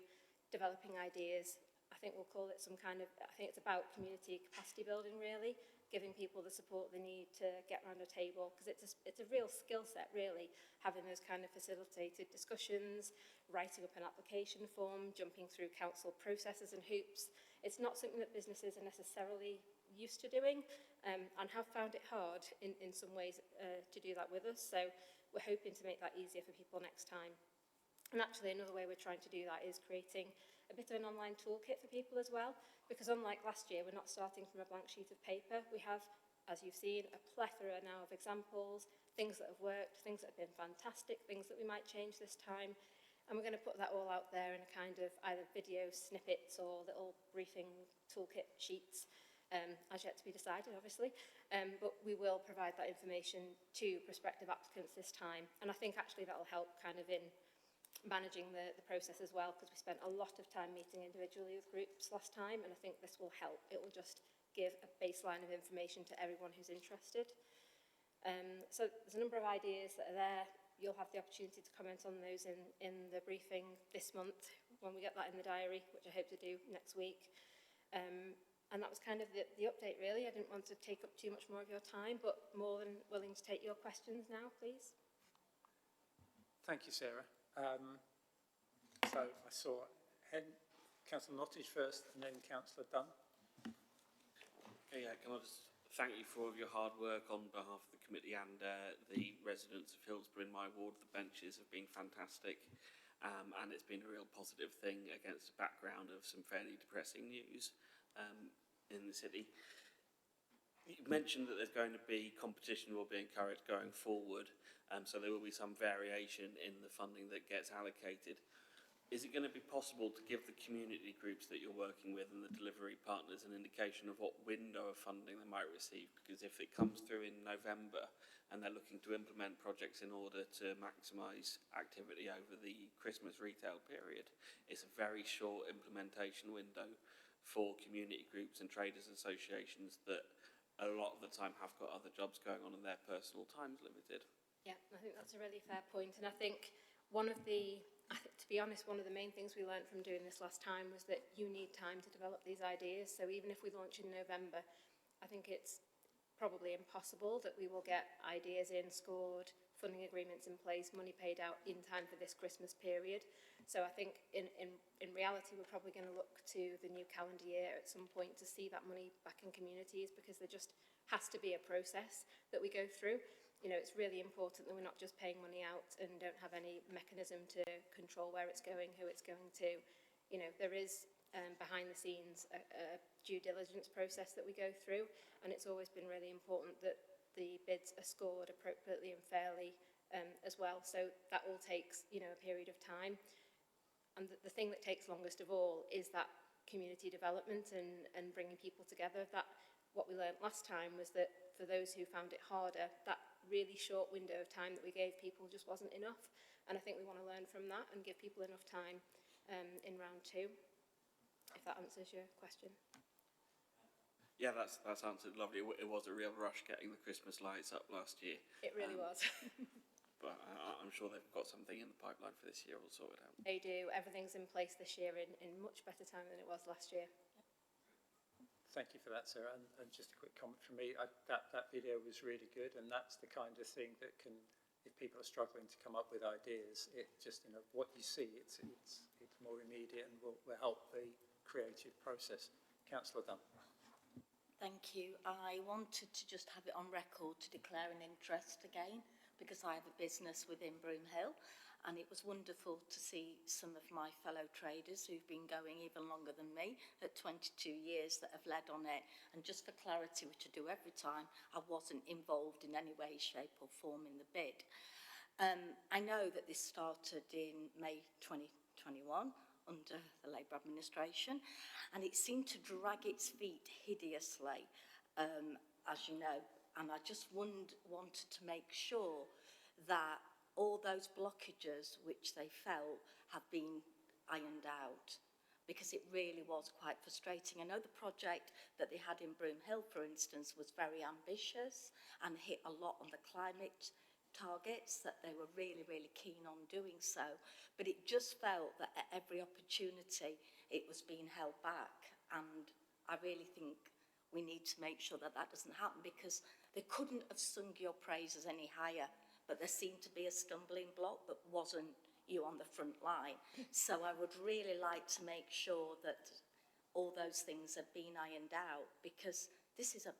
developing ideas. I think we'll call it some kind of, I think it's about community capacity building really, giving people the support they need to get around a table, because it's a real skill set really, having those kind of facilitated discussions, writing up an application form, jumping through council processes and hoops. It's not something that businesses are necessarily used to doing, and have found it hard in some ways to do that with us. So we're hoping to make that easier for people next time. And actually another way we're trying to do that is creating a bit of an online toolkit for people as well, because unlike last year, we're not starting from a blank sheet of paper. We have, as you've seen, a plethora now of examples, things that have worked, things that have been fantastic, things that we might change this time. And we're going to put that all out there in a kind of either video snippets or little briefing toolkit sheets, as yet to be decided, obviously. But we will provide that information to prospective applicants this time. And I think actually that will help kind of in managing the process as well, because we spent a lot of time meeting individually with groups last time, and I think this will help. It will just give a baseline of information to everyone who's interested. So there's a number of ideas that are there. You'll have the opportunity to comment on those in the briefing this month when we get that in the diary, which I hope to do next week. And that was kind of the update, really. I didn't want to take up too much more of your time, but more than willing to take your questions now, please.
Thank you, Sarah. So I saw Councillor Nottage first and then Councillor Dunn.
Okay, yeah, can I just thank you for all of your hard work on behalf of the committee and the residents of Hillsborough in my ward. The benches have been fantastic, and it's been a real positive thing against a background of some fairly depressing news in the city. You mentioned that there's going to be competition will be encouraged going forward, so there will be some variation in the funding that gets allocated. Is it going to be possible to give the community groups that you're working with and the delivery partners an indication of what window of funding they might receive? Because if it comes through in November and they're looking to implement projects in order to maximise activity over the Christmas retail period, it's a very short implementation window for community groups and traders associations that a lot of the time have got other jobs going on and their personal time's limited.
Yeah, I think that's a really fair point. And I think to be honest, one of the main things we learned from doing this last time was that you need time to develop these ideas. So even if we launch in November, I think it's probably impossible that we will get ideas in, scored, funding agreements in place, money paid out in time for this Christmas period. So I think in reality, we're probably going to look to the new calendar year at some point to see that money back in communities, because there just has to be a process that we go through. You know, it's really important that we're not just paying money out and don't have any mechanism to control where it's going, who it's going to. You know, there is behind the scenes a due diligence process that we go through, and it's always been really important that the bids are scored appropriately and fairly as well. So that all takes, you know, a period of time. And the thing that takes longest of all is that community development and bringing people together. That what we learned last time was that for those who found it harder, that really short window of time that we gave people just wasn't enough. And I think we want to learn from that and give people enough time in round 2, if that answers your question.
Yeah, that's answered lovely. It was a real rush getting the Christmas lights up last year.
It really was.
But I'm sure they've got something in the pipeline for this year all sorted out.
They do. Everything's in place this year in much better time than it was last year.
Thank you for that, Sarah. And just a quick comment from me. That video was really good, and that's the kind of thing that can, if people are struggling to come up with ideas, it just, you know, what you see, it's more immediate and will help the creative process. Councillor Dunn.
Thank you. I wanted to just have it on record to declare an interest again, because I have a business within Broomhill, and it was wonderful to see some of my fellow traders who've been going even longer than me at 22 years that have led on it. And just for clarity, which I do every time, I wasn't involved in any way, shape or form in the bid. I know that this started in May 2021 under the Labour administration, and it seemed to drag its feet hideously, as you know. And I just wanted to make sure that all those blockages which they felt have been ironed out, because it really was quite frustrating. I know the project that they had in Broomhill, for instance, was very ambitious and hit a lot on the climate targets, that they were really, really keen on doing so. But it just felt that at every opportunity it was being held back. And I really think we need to make sure that that doesn't happen, because they couldn't have sung your praises any higher, but there seemed to be a stumbling block that wasn't you on the front line. So I would really like to make sure that all those things have been ironed out, because this is a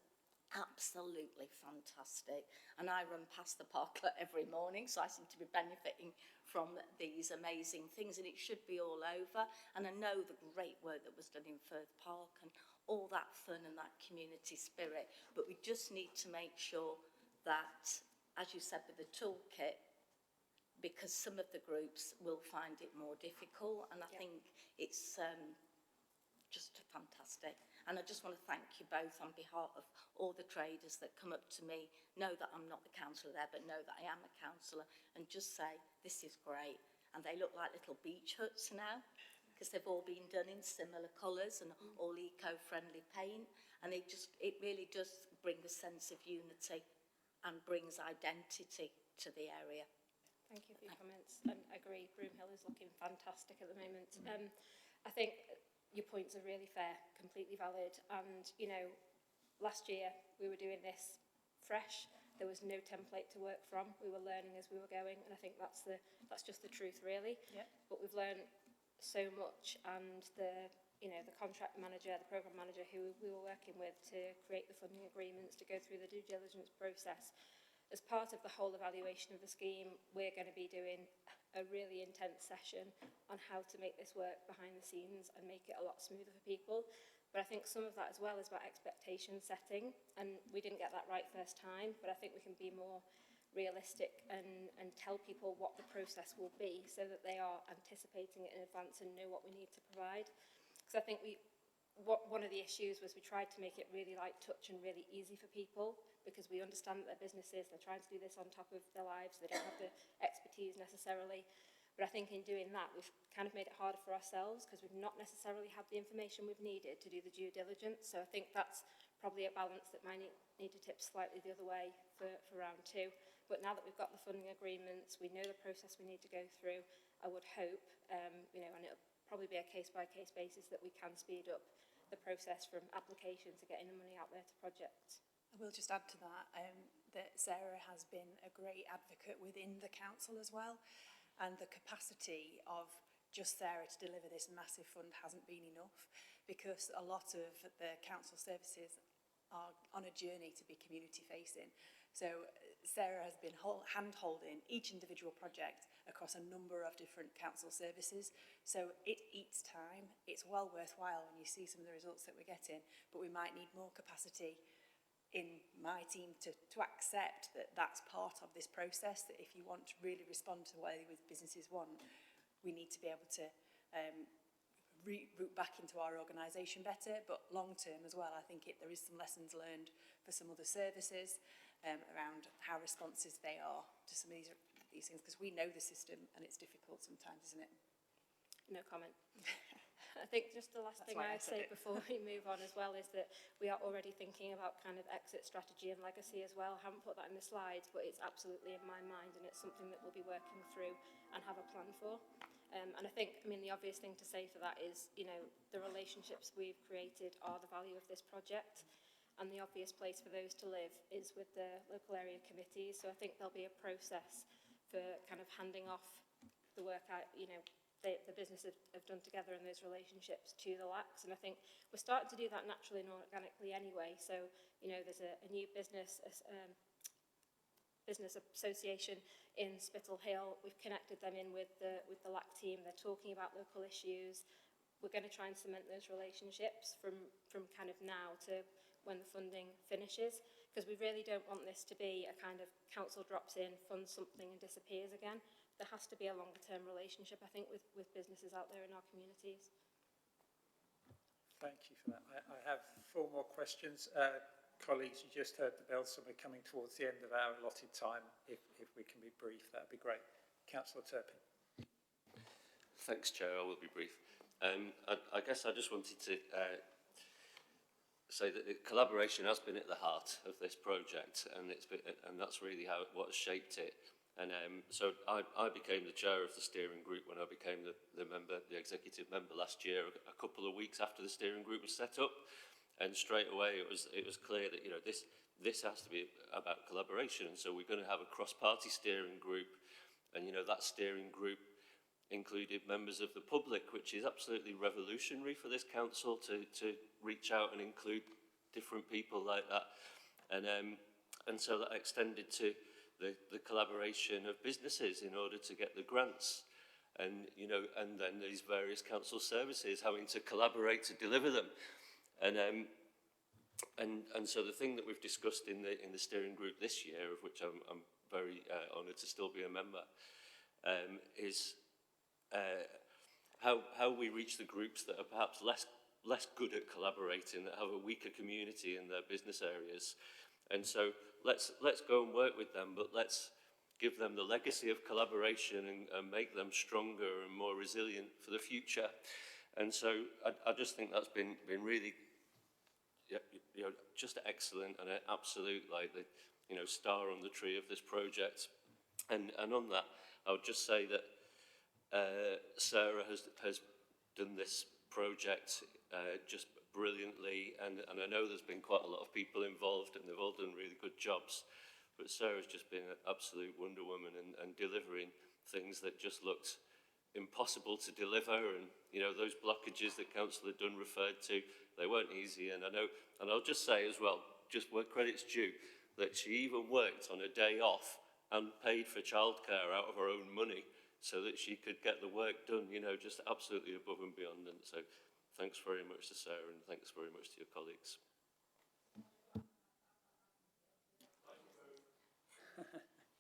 absolutely fantastic. And I run past the parklet every morning, so I seem to be benefiting from these amazing things, and it should be all over. And I know the great work that was done in Firth Park and all that fun and that community spirit, but we just need to make sure that, as you said with the toolkit, because some of the groups will find it more difficult, and I think it's just fantastic. And I just want to thank you both on behalf of all the traders that come up to me, know that I'm not the councillor there, but know that I am a councillor, and just say, this is great. And they look like little beach huts now, because they've all been done in similar colours and all eco-friendly paint. And it really does bring a sense of unity and brings identity to the area.
Thank you for your comments. And I agree, Broomhill is looking fantastic at the moment. I think your points are really fair, completely valid. And, you know, last year we were doing this fresh. There was no template to work from. We were learning as we were going, and I think that's just the truth, really. Yep. But we've learned so much, and the contract manager, the programme manager who we were working with to create the funding agreements, to go through the due diligence process, as part of the whole evaluation of the scheme, we're going to be doing a really intense session on how to make this work behind the scenes and make it a lot smoother for people. But I think some of that as well is about expectation setting, and we didn't get that right first time, but I think we can be more realistic and tell people what the process will be so that they are anticipating it in advance and know what we need to provide. Because I think one of the issues was we tried to make it really light touch and really easy for people, because we understand that they're businesses, they're trying to do this on top of their lives, they don't have the expertise necessarily. But I think in doing that, we've kind of made it harder for ourselves, because we've not necessarily had the information we've needed to do the due diligence. So I think that's probably a balance that might need to tip slightly the other way for round two. But now that we've got the funding agreements, we know the process we need to go through, I would hope, and it'll probably be a case-by-case basis, that we can speed up the process from application to getting the money out there to projects.
I will just add to that, that Sarah has been a great advocate within the council as well, and the capacity of just Sarah to deliver this massive fund hasn't been enough, because a lot of the council services are on a journey to be community facing. So Sarah has been hand-holding each individual project across a number of different council services. So it eats time. It's well worthwhile when you see some of the results that we're getting, but we might need more capacity in my team to accept that that's part of this process, that if you want to really respond to what businesses want, we need to be able to route back into our organisation better. But long term as well, I think there is some lessons learned for some other services around how responsive they are to some of these things, because we know the system and it's difficult sometimes, isn't it?
No comment. I think just the last thing I'd say before we move on as well is that we are already thinking about kind of exit strategy and legacy as well. I haven't put that in the slides, but it's absolutely in my mind, and it's something that we'll be working through and have a plan for. And I think, the obvious thing to say for that is, the relationships we've created are the value of this project, and the obvious place for those to live is with the local area committees. So I think there'll be a process for kind of handing off the work the business have done together in those relationships to the LACs, and I think we're starting to do that naturally and organically anyway. So there's a new business association in Spittal Hill. We've connected them in with the LAC team. They're talking about local issues. We're going to try and cement those relationships from kind of now to when the funding finishes, because we really don't want this to be a kind of council drops in, funds something and disappears again. There has to be a longer-term relationship, I think, with businesses out there in our communities.
Thank you for that. I have 4 more questions. Colleagues, you just heard the bell, so we're coming towards the end of our allotted time. If we can be brief, that'd be great. Councillor Turpin.
Thanks, Chair. I will be brief. I guess I just wanted to say that collaboration has been at the heart of this project, and that's really what has shaped it. And so I became the chair of the steering group when I became the executive member last year, a couple of weeks after the steering group was set up, and straight away it was clear that this has to be about collaboration. And so we're going to have a cross-party steering group, and that steering group included members of the public, which is absolutely revolutionary for this council to reach out and include different people like that. And so that extended to the collaboration of businesses in order to get the grants. And, you know, and then these various council services having to collaborate to deliver them. And so the thing that we've discussed in the steering group this year, of which I'm very honoured to still be a member, is how we reach the groups that are perhaps less good at collaborating, that have a weaker community in their business areas. And so let's go and work with them, but let's give them the legacy of collaboration and make them stronger and more resilient for the future. And so I just think that's been really, you know, just excellent and an absolute, like, the, you know, star on the tree of this project. And on that, I would just say that Sarah has done this project just brilliantly, and I know there's been quite a lot of people involved and they've all done really good jobs, but Sarah's just been an absolute Wonder Woman and delivering things that just looked impossible to deliver. And, you know, those blockages that Councillor Dunn referred to, they weren't easy. And I know, and I'll just say as well, just where credit's due, that she even worked on a day off and paid for childcare out of her own money so that she could get the work done, you know, just absolutely above and beyond. And so thanks very much to Sarah, and thanks very much to your colleagues.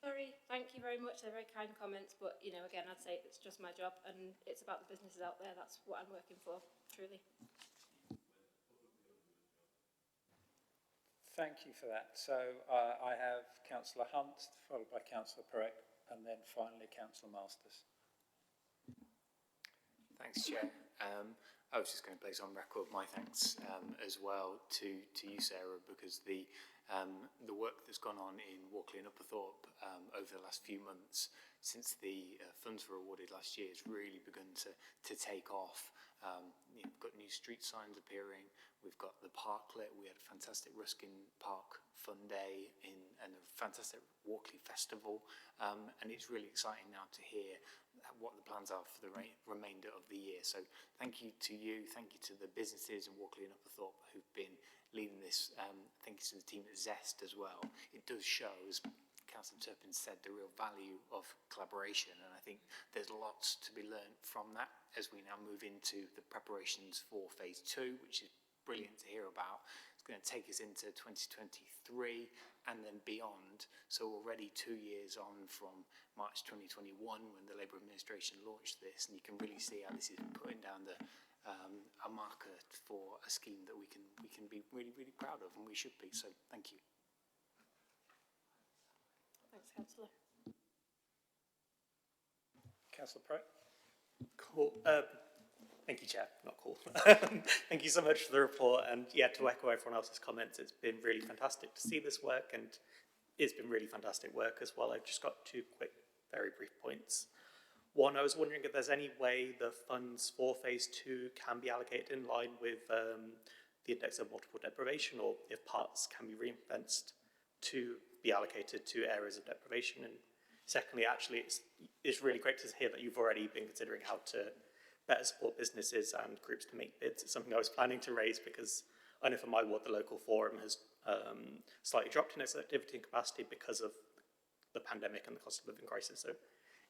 Sorry, thank you very much. They're very kind comments, but, you know, again, I'd say it's just my job and it's about the businesses out there. That's what I'm working for, truly.
Thank you for that. So I have Councillor Hunt, followed by Councillor Perec, and then finally Councillor Masters.
Thanks, Chair. I was just going to place on record my thanks as well to you, Sarah, because the work that's gone on in Walkley and Upperthorpe over the last few months since the funds were awarded last year has really begun to take off. We've got new street signs appearing. We've got the parklet. We had a fantastic Ruskin Park Fun Day and a fantastic Walkley Festival. And it's really exciting now to hear what the plans are for the remainder of the year. So thank you to you. Thank you to the businesses in Walkley and Upperthorpe who've been leading this. Thank you to the team at Zest as well. It does show, as Councillor Turpin said, the real value of collaboration, and I think there's lots to be learned from that as we now move into the preparations for phase 2, which is brilliant to hear about. It's going to take us into 2023 and then beyond. So already 2 years on from March 2021 when the Labour administration launched this, and you can really see how this is putting down a marker for a scheme that we can be really, really proud of, and we should be. So thank you.
Thanks, Councillor.
Councillor Perec.
Cool. Thank you, Chair. Not cool. Thank you so much for the report. And yeah, to echo everyone else's comments, it's been really fantastic to see this work, and it's been really fantastic work as well. I've just got 2 quick, very brief points. One, I was wondering if there's any way the funds for phase 2 can be allocated in line with the index of multiple deprivation, or if parts can be ring-fenced to be allocated to areas of deprivation. And secondly, actually, it's really great to hear that you've already been considering how to better support businesses and groups to make bids. It's something I was planning to raise because I know for my ward, the local forum has slightly dropped in its activity and capacity because of the pandemic and the cost of living crisis. So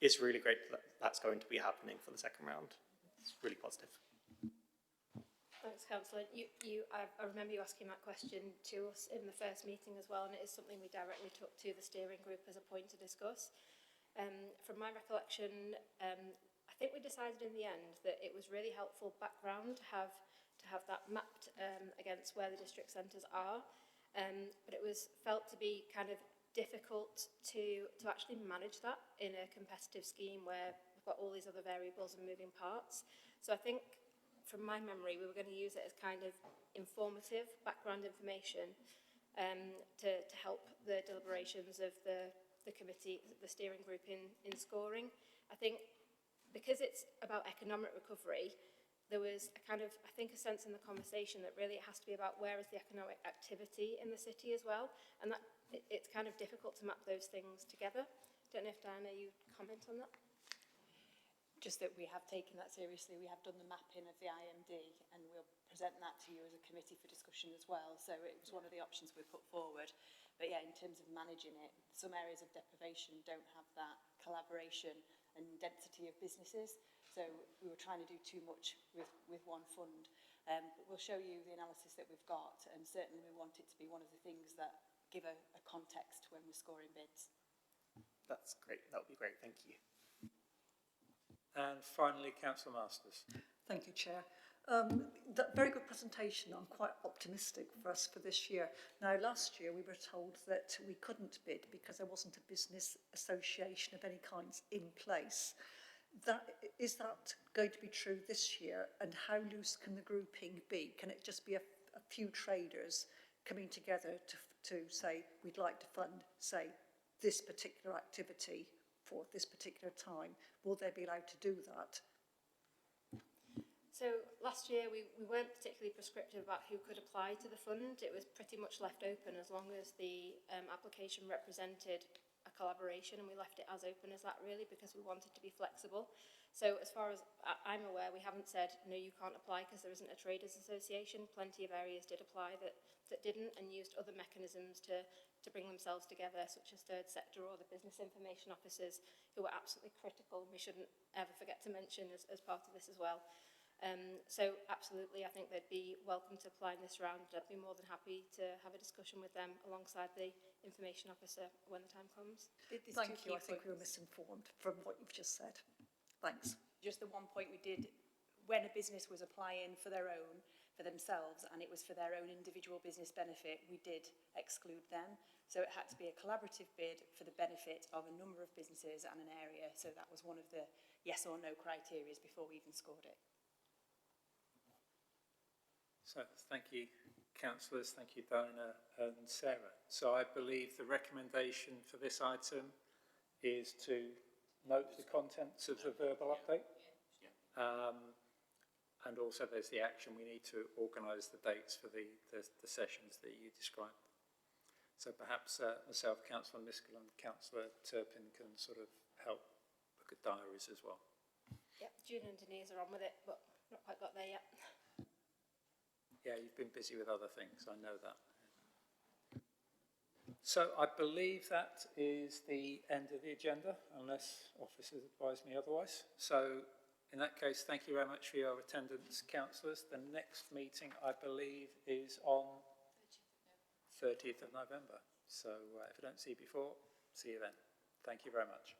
it's really great that that's going to be happening for the second round. It's really positive.
Thanks, Councillor. I remember you asking that question to us in the first meeting as well, and it is something we directly took to the steering group as a point to discuss. From my recollection, I think we decided in the end that it was really helpful background to have that mapped against where the district centres are, but it was felt to be kind of difficult to actually manage that in a competitive scheme where we've got all these other variables and moving parts. So I think, from my memory, we were going to use it as kind of informative background information to help the deliberations of the committee, the steering group in scoring. I think because it's about economic recovery, there was a kind of, I think, a sense in the conversation that really it has to be about where is the economic activity in the city as well, and that it's kind of difficult to map those things together. Don't know if Diana, you comment on that?
just that we have taken that seriously. We have done the mapping of the IMD and we'll present that to you as a committee for discussion as well. So it was one of the options we put forward. But yeah, in terms of managing it, some areas of deprivation don't have that collaboration and density of businesses. So we were trying to do too much with one fund. But we'll show you the analysis that we've got, and certainly we want it to be one of the things that give a context when we're scoring bids.
That's great. That would be great. Thank you.
And finally, Councillor Masters.
Thank you, Chair. Very good presentation. I'm quite optimistic for us for this year. Now, last year we were told that we couldn't bid because there wasn't a business association of any kinds in place. Is that going to be true this year? And how loose can the grouping be? Can it just be a few traders coming together to say, we'd like to fund, say, this particular activity for this particular time? Will they be allowed to do that?
So last year we weren't particularly prescriptive about who could apply to the fund. It was pretty much left open as long as the application represented a collaboration, and we left it as open as that really because we wanted to be flexible. So as far as I'm aware, we haven't said, no, you can't apply because there isn't a traders association. Plenty of areas did apply that didn't, and used other mechanisms to bring themselves together, such as third sector or the business information officers, who were absolutely critical. We shouldn't ever forget to mention as part of this as well. So absolutely, I think they'd be welcome to apply in this round. I'd be more than happy to have a discussion with them alongside the information officer when the time comes.
Thank you. I think we were misinformed from what you've just said. Thanks.
Just the one point we did, when a business was applying for their own, for themselves, and it was for their own individual business benefit, we did exclude them. So it had to be a collaborative bid for the benefit of a number of businesses and an area. So that was one of the yes or no criteria before we even scored it.
So thank you, councillors. Thank you, Diana and Sarah. So I believe the recommendation for this item is to note the contents of the verbal update. And also there's the action. We need to organise the dates for the sessions that you described. So perhaps myself, Councillor Miskell and Councillor Turpin can sort of help look at diaries as well.
Yep, June and Denise are on with it, but not quite got there yet.
Yeah, you've been busy with other things, I know that. So I believe that is the end of the agenda, unless officers advise me otherwise. So in that case, thank you very much for your attendance, councillors. The next meeting, I believe, is on 30th of November. So if I don't see you before, see you then. Thank you very much.